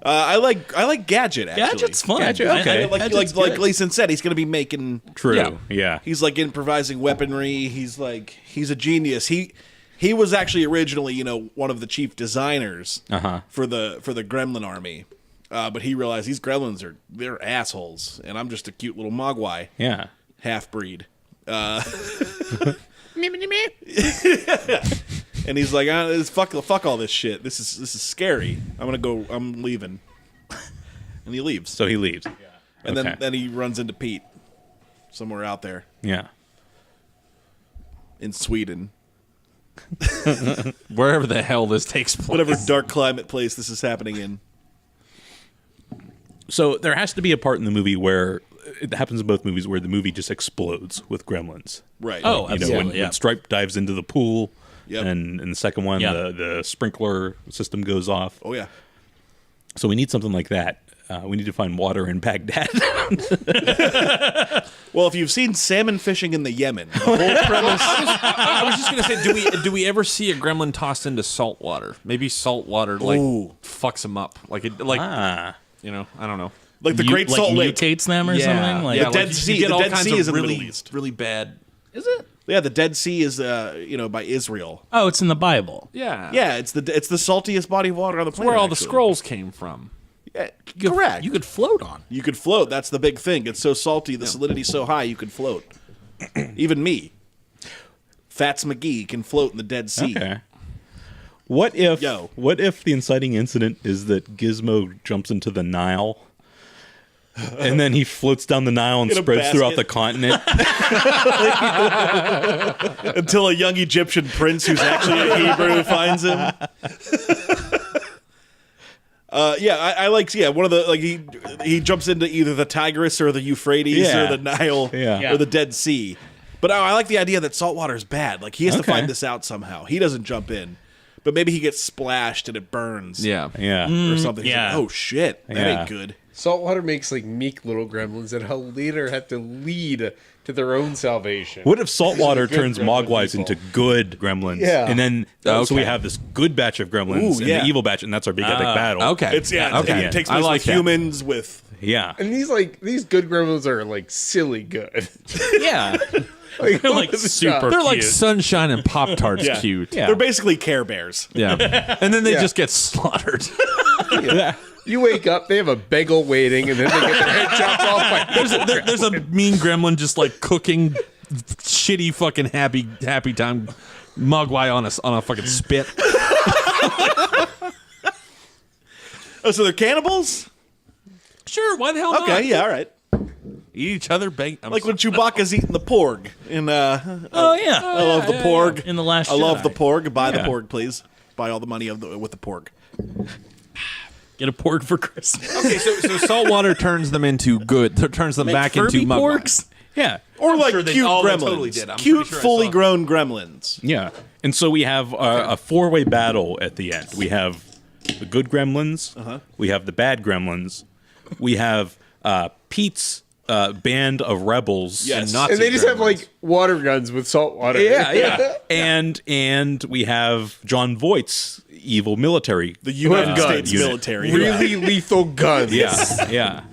I like Gadget. Actually, Gadget's fun. Gadget, okay. Gadget's like good. Gleason said, he's going to be making. True. Yeah. He's like improvising weaponry. He's a genius. He was actually originally one of the chief designers for the Gremlin army, but he realized these Gremlins they're assholes, and I'm just a cute little Mogwai Yeah. half breed. And he's like, fuck all this shit. This is scary. I'm leaving. And he leaves. So he leaves. And Okay. then he runs into Pete somewhere out there Yeah. in Sweden. Wherever the hell this takes place. Whatever dark climate place this is happening in. So there has to be a part in the movie where it happens in both movies where the movie just explodes with gremlins. Right. Oh, You know, absolutely. when Stripe dives into the pool, Yep. and in the second one, Yeah. the sprinkler system goes off. Oh yeah. So we need something like that. we need to find water in Baghdad. Well, if you've seen salmon fishing in the Yemen, the whole premise. I was just gonna say, do we ever see a gremlin tossed into salt water? Maybe salt water fucks them up, I don't know. Like the Great Salt Lake. Mutates them or something. Like, The Dead Sea. The Dead Sea is in the Middle East. Really bad. is it? Yeah, the Dead Sea is by Israel. Oh, it's in the Bible. Yeah. Yeah, it's the saltiest body of water on the planet. Where all the actually. scrolls came from. Yeah, correct. You could float on. You could float. That's the big thing. It's so salty, the salinity's so high, you could float. Even me, Fats McGee, can float in the Dead Sea. Okay. What if the inciting incident is that Gizmo jumps into the Nile, and then he floats down the Nile and In a spreads throughout the basket. continent? Until a young Egyptian prince who's actually a Hebrew finds him. I like one of the he jumps into either the Tigris or the Euphrates or the Nile or the Dead Sea. But I like the idea that saltwater is bad. Like he has to find this out somehow. He doesn't jump in, but maybe he gets splashed and it burns. Yeah. Or something. He's yeah. like, oh shit, that Yeah. ain't good. Saltwater makes like meek little gremlins that later have to lead to their own salvation. What if saltwater Good turns gremlin Mogwais people. into good gremlins? Yeah. And then so we have this good batch of gremlins Ooh, and yeah. the evil batch, and that's our big epic battle. Okay. It's Okay. It takes I place like with that. humans with. Yeah. And these good gremlins are like silly good. Yeah. Like, They're like holy super crap. They're like cute. sunshine and Pop Tarts Yeah. cute. Yeah. They're basically Care Bears. Yeah. And then they Yeah. just get slaughtered. You wake up, they have a bagel waiting, and then they get their head chopped off by. There's a mean gremlin just like cooking shitty fucking happy time Mogwai on a fucking spit. Oh, so they're cannibals? Sure, why the hell not? Okay, yeah, all right. Eat each other, Like when Chewbacca's eating the porg. In Oh yeah. I love the porg. In the Last I love Jedi. the porg. Buy the porg, please. Buy all the money with the porg. Get a pork for Christmas. Okay, so saltwater turns them into good. Turns them back Furby into Mogwai. porks. Yeah. Or like sure they- cute oh, they gremlins. totally did. I'm Cute, pretty sure I fully saw. grown gremlins. Yeah. And so we have a four-way battle at the end. We have the good gremlins. We have the bad gremlins. We have Pete's band of rebels. Yes. Nazi And they just have gremlins. like water guns with salt water. Yeah. And we have John Voight's evil military. The United guns. States Unit. military. Really lethal guns. Yeah.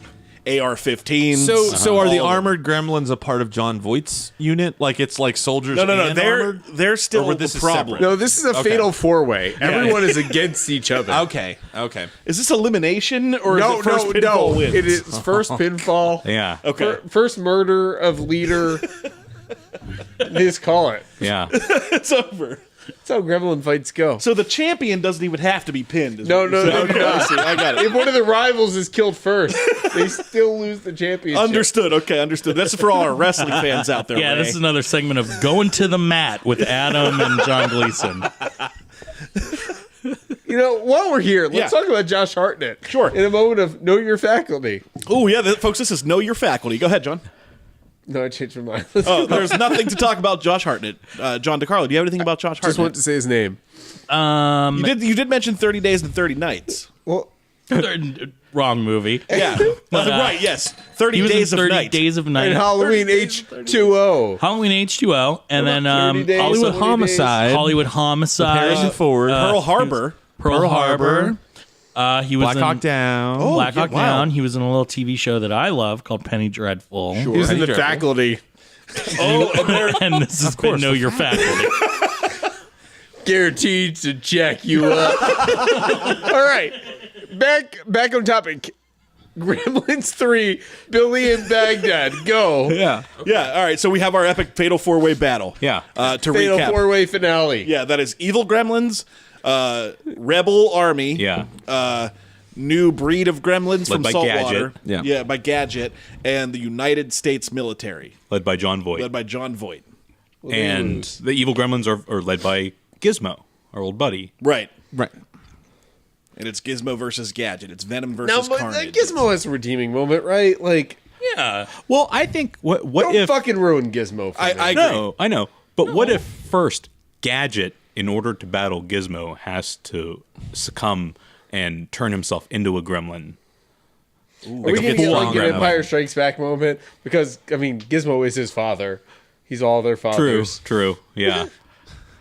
AR-15s. So are the all- armored gremlins a part of John Voight's unit? Like it's like soldiers. No. and They're armored? they're still Or the this is problem. separate? No, this is a fatal four-way. Everyone is against each other. Okay. Is this elimination or is it first pinfall wins? It is first pinfall. Yeah. Okay. First murder of leader. They just call it. Yeah. It's over. That's how gremlin fights go. So the champion doesn't even have to be pinned. is No, what you're saying. they do Okay, I not. see. I got it. If one of the rivals is killed first, they still lose the championship. Understood. Okay, understood. That's for all our wrestling fans out there. Yeah, Ray. this is another segment of Going to the Mat with Adam and John Gleason. You know, while we're here, let's Yeah. talk about Josh Hartnett. Sure. In a moment of know your faculty. Oh yeah, folks. This is Know Your Faculty. Go ahead, John. No, I changed my mind. Oh, there's nothing to talk about Josh Hartnett. John DeCarlo, do you have anything about Josh Just want Hartnett? to say his name. You did mention 30 Days and 30 Nights. Well, Wrong movie. Yeah, right. Yes, 30 He was Days in of 30 Night. Days of Night. and Halloween H2O. Halloween H2O, and then 30 days, Hollywood 20 Homicide. Hollywood Homicide, Harrison Ford. Pearl Harbor. Pearl Harbor. He was Black in Hawk Down. Oh, Black yeah, Hawk wow. Down. He was in a little TV show that I love called Penny Dreadful. He was in the faculty. And this has been Know Your Faculty. Guaranteed to jack you up. All right. Back on topic. Gremlins 3, Billy in Baghdad. Go. Yeah. Yeah. All right. So we have our epic fatal four-way battle. Yeah. To Fatal recap. four-way finale. Yeah, that is evil gremlins, rebel army. Yeah. New breed of gremlins from by saltwater. Gadget. Yeah. by Gadget, and the United States military, Led by John Voight. led by John Voight. And the evil gremlins are led by Gizmo, our old buddy. Right. Right. And it's Gizmo versus Gadget. It's Venom Now, versus but Carnage. Gizmo has a redeeming moment, right? Like, Yeah. Well, I think what don't if fucking ruin Gizmo for me. I agree. No, I know. But what if first Gadget, in order to battle Gizmo, has to succumb and turn himself into a gremlin? Are we gonna get like an Empire Strikes Back moment? Because I mean, Gizmo is his father. He's all their fathers. True. Yeah.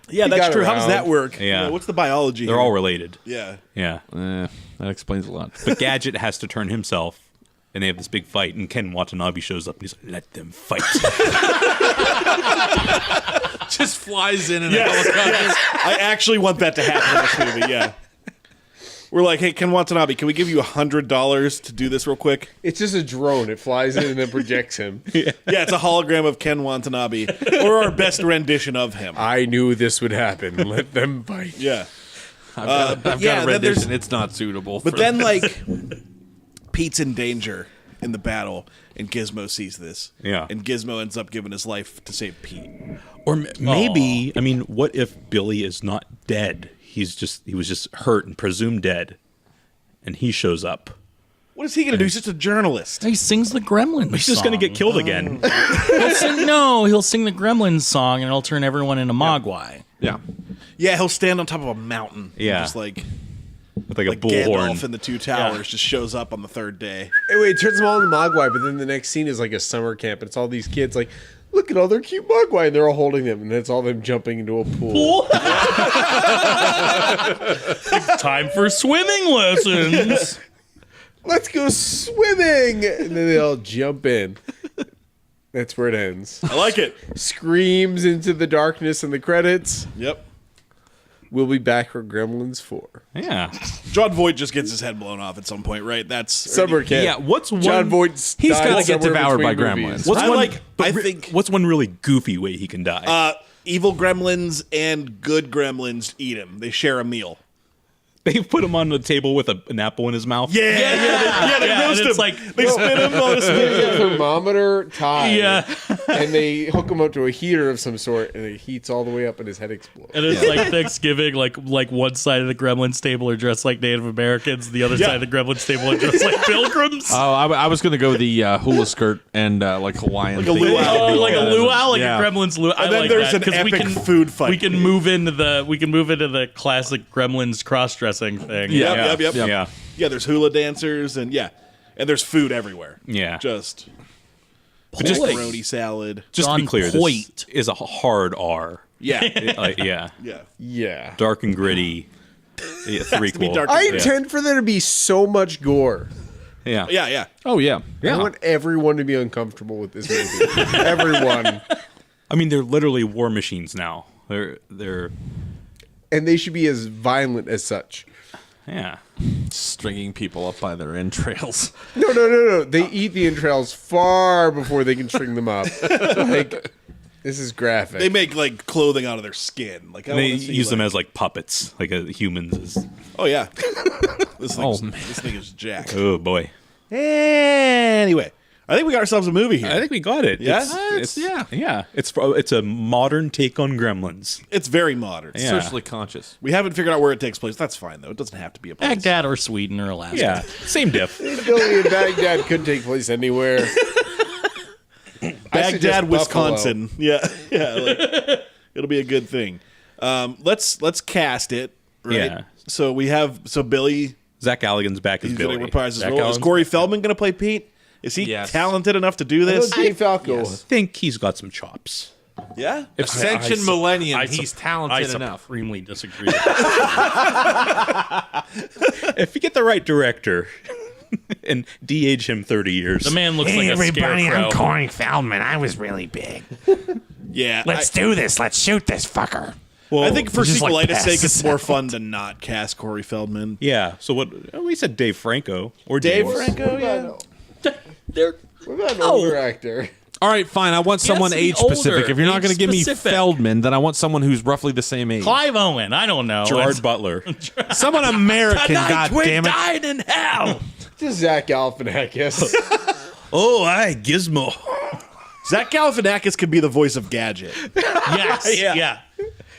Yeah, that's true. How does that work? Yeah. What's the biology? They're all related. Yeah. Yeah. That explains a lot. But Gadget has to turn himself, and they have this big fight, and Ken Watanabe shows up, and he's like, let them fight. Just flies in and Yes. I actually want that to happen in this movie. Yeah. We're like, hey, Ken Watanabe, can we give you $100 to do this real quick? It's just a drone. It flies in and then projects him. Yeah, it's a hologram of Ken Watanabe, or our best rendition of him. I knew this would happen. Let them fight. Yeah. I've got a rendition. It's not suitable. But then, like, Pete's in danger in the battle, and Gizmo sees this. Yeah. And Gizmo ends up giving his life to save Pete. Or maybe, I mean, what if Billy is not dead? He was just hurt and presumed dead, and he shows up. What is he going to do? He's just a journalist. He sings the Gremlins. He's just going to get killed again. He'll sing the Gremlins song, and it'll turn everyone into Mogwai. yeah. Yeah, he'll stand on top of a mountain. Yeah. Just like With like a Gandalf bullhorn. in the Two Towers just shows up on the third day. Anyway, it turns them all into Mogwai, but then the next scene is like a summer camp, and it's all these kids like, look at all their cute Mogwai, and they're all holding them, and it's all them jumping into a pool. Time for swimming lessons. Let's go swimming! And then they all jump in. That's where it ends. I like it. Screams into the darkness and the credits. Yep. We'll be back for Gremlins 4. Yeah. John Voight just gets his head blown off at some point, right? That's Summer camp. Yeah, what's one... John Voight's He's died gonna get somewhere devoured by between gremlins. movies. What's I one, like- but I think- What's one really goofy way he can die? evil gremlins and good gremlins eat him. They share a meal. They put him on the table with an apple in his mouth. They roast and it's him. like- They spin him on a There's a thermometer tied. Yeah. And they hook him up to a heater of some sort, and it heats all the way up, and his head explodes. And it's like Thanksgiving, like one side of the Gremlins table are dressed like Native Americans, the other side of the Gremlins table are dressed like pilgrims. Oh, I was going to go the hula skirt and like Hawaiian. Like a theme. luau. Oh, like a luau, like Yeah. a Gremlins luau. And then there's an epic food fight. We can move into the classic Gremlins cross-dressing thing. Yeah. Yep. Yeah. Yeah, there's hula dancers and there's food everywhere. Yeah. Just Just pepperoni salad. Just to be John clear, Voight. this is a hard R. Yeah. Yeah. Yeah. Yeah. Dark and gritty. Yeah, threequel. dark I Yeah. intend for there to be so much gore. Yeah. Yeah. Oh, yeah. I want everyone to be uncomfortable with this movie. Everyone. I mean, they're literally war machines now. They're And they should be as violent as such. yeah. Stringing people up by their entrails. No. They eat the entrails far before they can string them up. Like, this is graphic. They make like clothing out of their skin. Like I And they wanna see, use them like- as like puppets, like humans. Oh yeah. This Oh, thing is jacked. Oh boy. Anyway, I think we got ourselves a movie here. I think we got it. Yeah? Yeah. It's a modern take on Gremlins. It's very modern. Yeah. Socially conscious. We haven't figured out where it takes place. That's fine though. It doesn't have to be a place. Baghdad or Sweden or Alaska. Yeah. Same diff. Billy in Baghdad couldn't take place anywhere. I suggest Baghdad, Buffalo. Wisconsin. Yeah. Like, it'll be a good thing. Let's cast it. Right. Yeah. So we have Billy. Zach Galligan's back as He's Billy. going to reprise his Zach role. Is Galligan's Corey back. Feldman going to play Pete? Is he Yes. talented enough to do this? Dave Falco. I think he's got some chops. Yeah. If Ascension Millennium, he's I talented enough. supremely disagree. With that. If you get the right director and de-age him 30 years. The man looks like a scarecrow. Corey Feldman. I was really big. Yeah. Let's do this. Let's shoot this fucker. I think for just like Sequelitis' sake, passes it's more fun to not cast Corey Feldman. Yeah. So what? We said Dave Franco or Dave James. Franco, yeah. What about an older actor? All right, fine. I want someone to be age specific. older, If you're not going to give me age-specific. Feldman, then I want someone who's roughly the same age. Clive Owen. I don't know. Gerard Butler. Someone American, God damn it. Dying in hell. Just Zach Galifianakis. Oh, Gizmo. Zach Galifianakis could be the voice of Gadget. Yes. Yeah.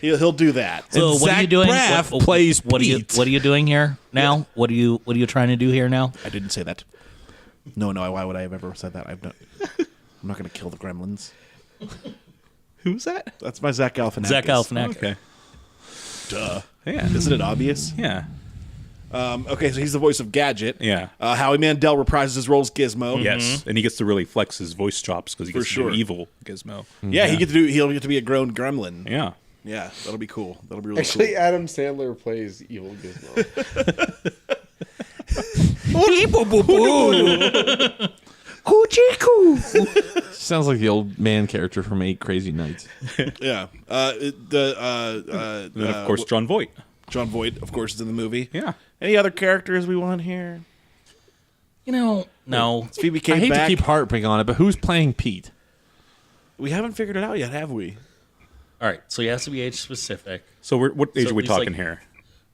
He'll do that. So what are Zach you doing? Braff plays what are you Pete. What are you doing here now? What are you trying to do here now? I didn't say that. No. Why would I have ever said that? I'm not going to kill the Gremlins. Who's that? That's my Zach Galifianakis. Zach Galifianakis. Okay. Duh. Yeah. Isn't it obvious? Yeah. Okay, so he's the voice of Gadget. Yeah. Howie Mandel reprises his role as Gizmo. Yes, and he gets to really flex his voice chops because he gets sure. to do evil Gizmo. Yeah, he'll get to be a grown gremlin. Yeah. Yeah, that'll be cool. That'll be really Actually, cool. Adam Sandler plays evil Gizmo. Sounds like the old man character from 8 Crazy Nights. Yeah. And then, of course, John Voight. John Voight, of course, is in the movie. Yeah. Any other characters we want here? No. Phoebe I came hate back. to keep harping on it, but who's playing Pete? We haven't figured it out yet, have we? All right, so he has to be age specific. So what age So are we he's talking like- here?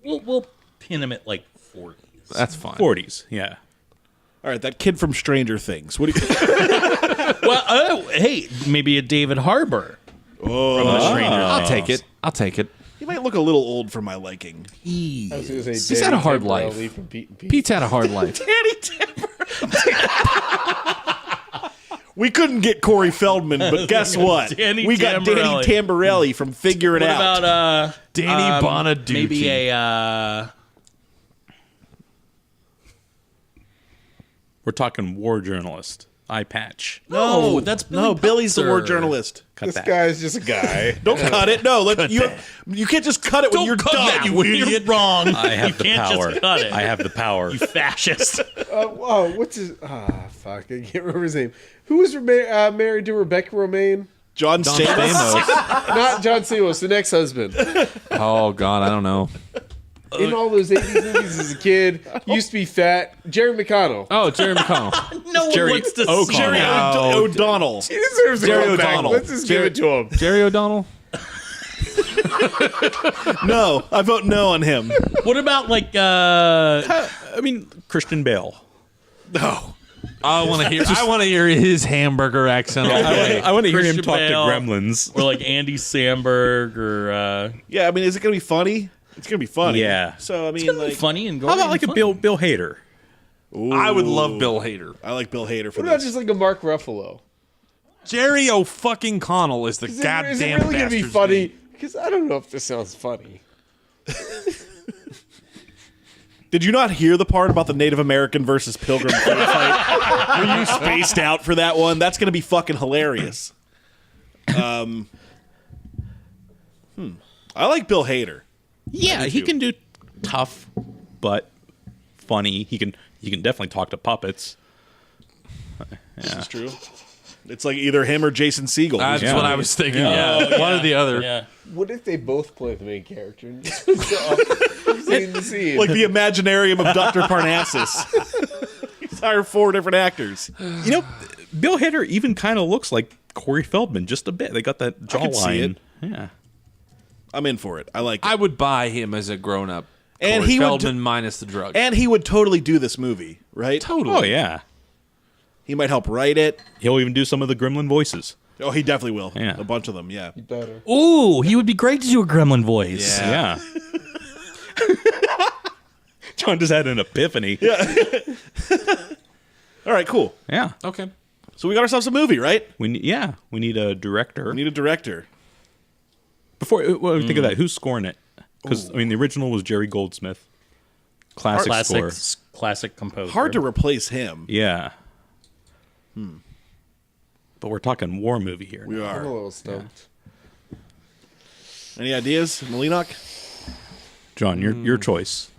We'll pin him at like 40s. That's fine. 40s. Yeah. All right, that kid from Stranger Things. What do you? Well, hey, maybe a David Harbour. From the Stranger I'll Things. take it. He might look a little old for my liking. I was going to say He's had a hard life. From Pete and Pete. Pete's had a hard life. Danny Timber. We couldn't get Corey Feldman, but guess what? Danny we got Danny Tamborelli. Tamborelli from Figure It What Out. about Danny Bonaducci. maybe a We're talking war journalist. Eye patch. no, that's Billy Billy's the war Peltzer. journalist. Cut This that. guy's just a guy. Don't cut it. No, you can't just cut it when Don't you're cut done. that, you idiot. You're wrong. I have you the can't power. just cut it. I have the power. You fascist. What's his... fuck. I can't remember his name. Who was married to Rebecca Romaine? John Don Stamos. Stamos. Not John Stamos, the next husband. Oh, God, I don't know. In all those 80s movies as a kid, used to be fat. Jerry McConnell. Oh, Jerry McConnell. No one Jerry wants to O'Connell. see Jerry that. O'Donnell. He deserves a Jerry go back. O'Donnell. Let's just give it to him. Jerry O'Donnell? No, I vote no on him. What about like I mean, Christian Bale. No. I want to hear his hamburger accent. all day. I want to hear him Christian talk Bale. to Gremlins. or like Andy Samberg or Yeah, I mean, is it going to be funny? It's going to be funny. Yeah. So, I mean, it's gonna be like, funny and How gory about like a and Bill fun. Hader? I would love Bill Hader. I like Bill Hader for What about this. just like a Mark Ruffalo? Jerry O'fucking Connell is the Is it goddamn really going to be bastard's funny? name. Because I don't know if this sounds funny. Did you not hear the part about the Native American versus Pilgrim fight? Were you spaced out for that one? That's going to be fucking hilarious. I like Bill Hader. Yeah, he can do tough, but funny. He can definitely talk to puppets. This is true. It's like either him or Jason Segel. That's Yeah. what I was thinking. Yeah, one or the other. Yeah. What if they both play the main character? And just scene to scene. Like the Imaginarium of Dr. Parnassus. He's hired 4 different actors. You know, Bill Hader even kind of looks like Corey Feldman just a bit. They got that can see jawline. it. Yeah. I'm in for it. I like it. I would buy him as a grown-up. And Corey he would Feldman minus the drugs. And he would totally do this movie, right? Totally. Oh yeah. He might help write it. He'll even do some of the Gremlin voices. Oh, he definitely will. Yeah. A bunch of them, yeah. Better. Ooh, he would be great to do a gremlin voice. Yeah. Yeah. John just had an epiphany. Yeah. All right, cool. Okay. So we got ourselves a movie, right? We need a director. We need a director. Before think of that, who's scoring it? Because I mean, the original was Jerry Goldsmith. Classic score. Classic composer. Hard to replace him. Yeah. But we're talking war movie here. We I'm a are. little stumped. Any ideas, Malinak? John, your choice.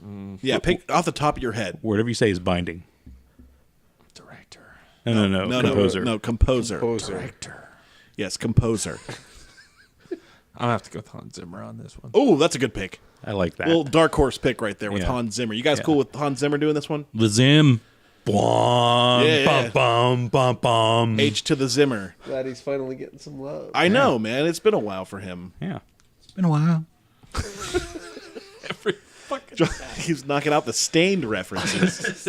Yeah, pick off the top of your head. Whatever you say is binding. Director. No, composer. No, composer. Poser. Director. Yes, composer. I'm going to have to go with Hans Zimmer on this one. Oh, that's a good pick. I like that. Little dark horse pick right there with Yeah. Hans Zimmer. You guys cool with Hans Zimmer doing this one? The Zim. Bum, Yeah. bum, bum, bum. H to the Zimmer. Glad he's finally getting some love. I know, man. It's been a while for him. Yeah. It's been a while. He's knocking out the Stained references.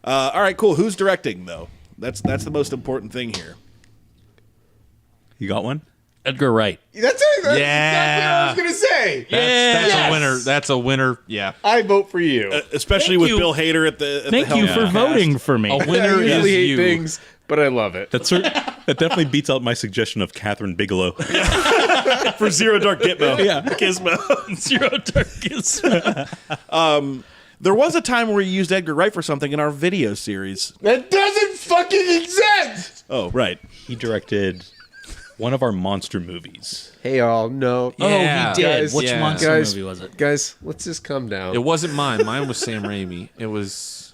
All right, cool. Who's directing, though? That's the most important thing here. You got one? Edgar Wright. That's exactly what I Yeah. was going to say. That's Yes. a winner. That's a winner. Yeah. I vote for you. Especially Thank with you. Bill Hader at the Thank helm you of for the cast. voting for me. A I winner is usually hate you. things, but I love it. That definitely beats out my suggestion of Catherine Bigelow. For Zero Dark Gizmo. Yeah. Gizmo. Zero Dark Gizmo. There was a time where you used Edgar Wright for something in our video series. That doesn't fucking exist. Oh, right. He directed one of our monster movies. Hey, all no. Yeah. Oh, he did. Guys, Which yeah. monster Guys, movie was it? Guys, let's just calm down. It wasn't mine. Mine was Sam Raimi. It was.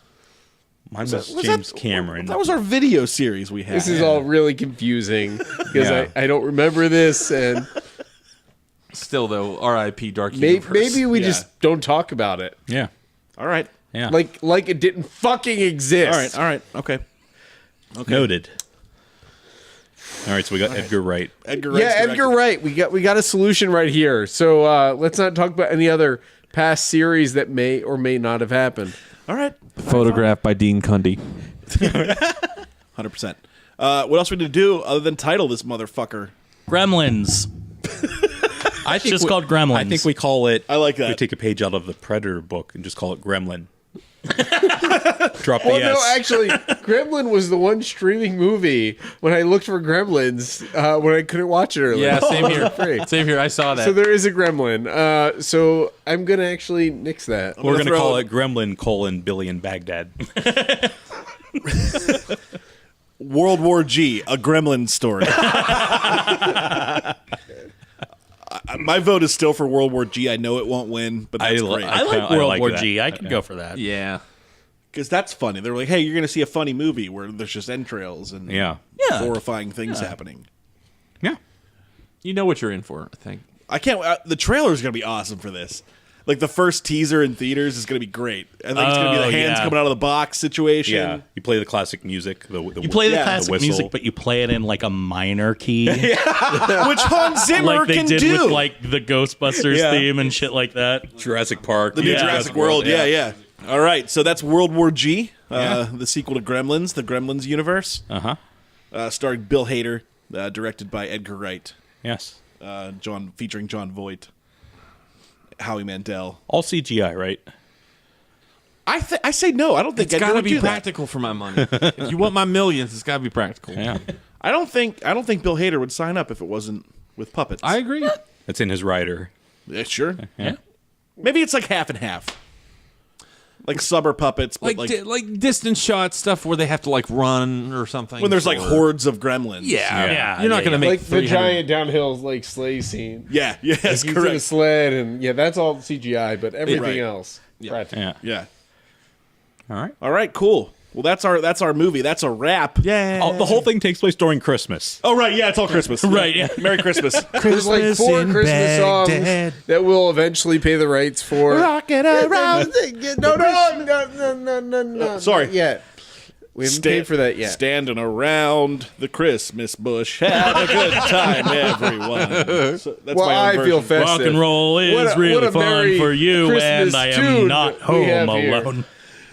Mine was Was James that- Cameron. That was our video series we had. This is all really confusing because Yeah. I don't remember this, and Still, though, R.I.P. Dark maybe Universe. we Yeah. just don't talk about it, Yeah. All right. Yeah. like it didn't fucking exist. All right. Okay. Noted. All right, so we got Edgar Wright. Edgar Wright's Yeah, Edgar directed. Wright. We got a solution right here. So let's not talk about any other past series that may or may not have happened. All right. Photographed by Dean Cundy. 100%. What else we need to do other than title this motherfucker? Gremlins. I think just called Gremlins. I think we call it. I like that. We take a page out of the Predator book and just call it Gremlin. Drop the Well, S. no, actually, Gremlin was the one streaming movie when I looked for Gremlins when I couldn't watch it earlier. Yeah, same It was here. free. Same here. I saw that. So there is a Gremlin. So I'm gonna actually nix that. We're going to throw- call it Gremlin: Billy in Baghdad. World War G, a gremlin story. My vote is still for World War G. I know it won't win, but that's great. I like I World like War that. G. I could go for that. yeah. Because that's funny. They're like, hey, you're going to see a funny movie where there's just entrails and Yeah. Yeah. horrifying things happening. Yeah. You know what you're in for, I think. I can't. The trailer is going to be awesome for this. Like the first teaser in theaters is going to be great. I think it's going to be the Oh, hands yeah. coming out of the box situation. Yeah. You play the classic music. You play the Yeah. classic whistle. music, but you play it in like a minor key, Which Hans Zimmer like they can did do. with like the Ghostbusters Yeah. theme and shit like that. Jurassic Park. the new Yeah. Jurassic World. Yeah. All right. So that's World War G, the sequel to Gremlins, the Gremlins universe, Uh-huh. starring Bill Hader, directed by Edgar Wright, Yes. featuring John Voight, Howie Mandel. All CGI, right? I say no. I don't think It's Edgar got to would be do that. practical for my money. If you want my millions, it's got to be practical. Yeah. I don't think Bill Hader would sign up if it wasn't with puppets. I agree. That's in his rider. Yeah, sure. Yeah. Maybe it's like half and half. Like summer puppets, but Like distance shot stuff where they have to like run or something. when there's like or- hordes of gremlins. Yeah, You're not going to make Like the 300 giant downhill like sleigh scene. Yeah, yes, He's in a correct. sled, and that's all CGI, but everything Right. else, practical. Yeah. Yeah. All right. All right, cool. Well, that's our movie. That's a wrap. Yeah. Oh, the whole thing takes place during Christmas. Oh, right. Yeah, it's all Christmas. Right, yeah. Merry Christmas. There's like 4 Christmas songs that we'll eventually pay the rights for. Rockin' around. No. Sorry. Not yet. We haven't paid for that yet. Standing around the Christmas bush, have a good time, everyone. So that's Well, my own I feel version. festive. Rock and roll is What a really fun merry for you, Christmas and I am tune not we home have here. alone.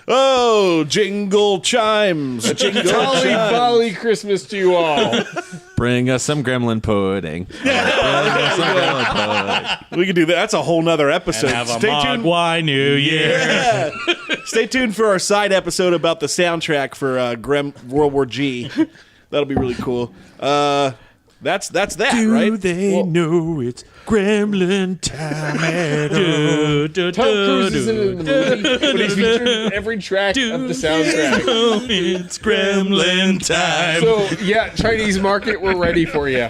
Oh, jingle chimes. Jingle Jolly chimes. bolly Christmas to you all. Bring us some gremlin pudding. Bring us some gremlin pudding. We can do that. That's a whole nother episode. Have a Stay tuned. Mogwai New Year. Yeah. Stay tuned for our side episode about the soundtrack for World War G. That'll be really cool. That's that, right? They know it's gremlin time at all? Tom Cruise is in the movie, but he's featured in every track of the soundtrack. It's Gremlin time. So, yeah, Chinese market, we're ready for you.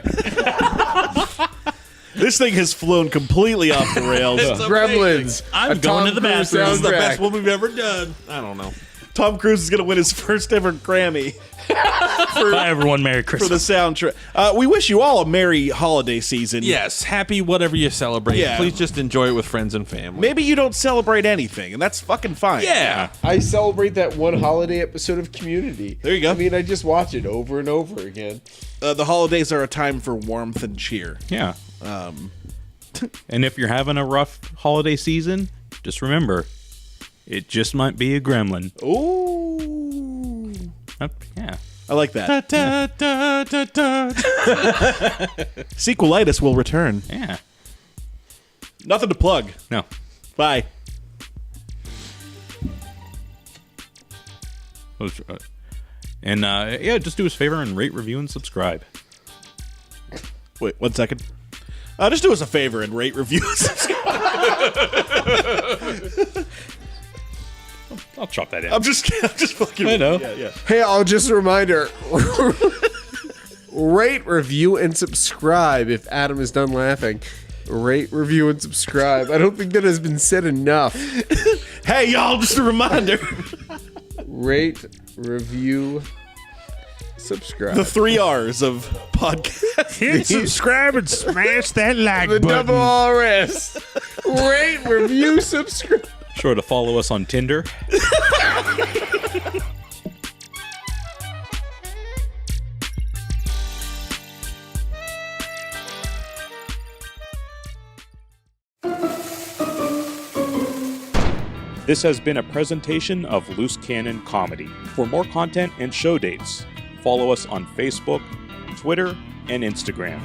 This thing has flown completely off the rails. Gremlins. I'm a going Tom to the Cruise bathroom. This is the soundtrack. best one we've ever done. I don't know. Tom Cruise is going to win his first ever Grammy Bye, everyone. Merry for Christmas. the soundtrack. We wish you all a merry holiday season. Yes, happy whatever you celebrate. Yeah. Please just enjoy it with friends and family. Maybe you don't celebrate anything, and that's fucking fine. Yeah. I celebrate that one holiday episode of Community. There you go. I mean, I just watch it over and over again. The holidays are a time for warmth and cheer. Yeah. And if you're having a rough holiday season, just remember, it just might be a gremlin. Ooh. Yeah. I like that. Sequelitis will return. Yeah. Nothing to plug. No. Bye. And yeah, just do us a favor and rate, review, and subscribe. Wait, 1 second. Just do us a favor and rate, review, and subscribe. I'll chop that in. I'm just fucking. I know. Yeah. Hey, just a reminder. Rate, review, and subscribe if Adam is done laughing. Rate, review, and subscribe. I don't think that has been said enough. Hey, y'all, just a reminder. Rate, review, subscribe. The 3 R's of podcast. Hit subscribe and smash that like The button. double RS. Rate, review, subscribe. Sure to follow us on Tinder. This has been a presentation of Loose Cannon Comedy. For more content and show dates, follow us on Facebook, Twitter, and Instagram.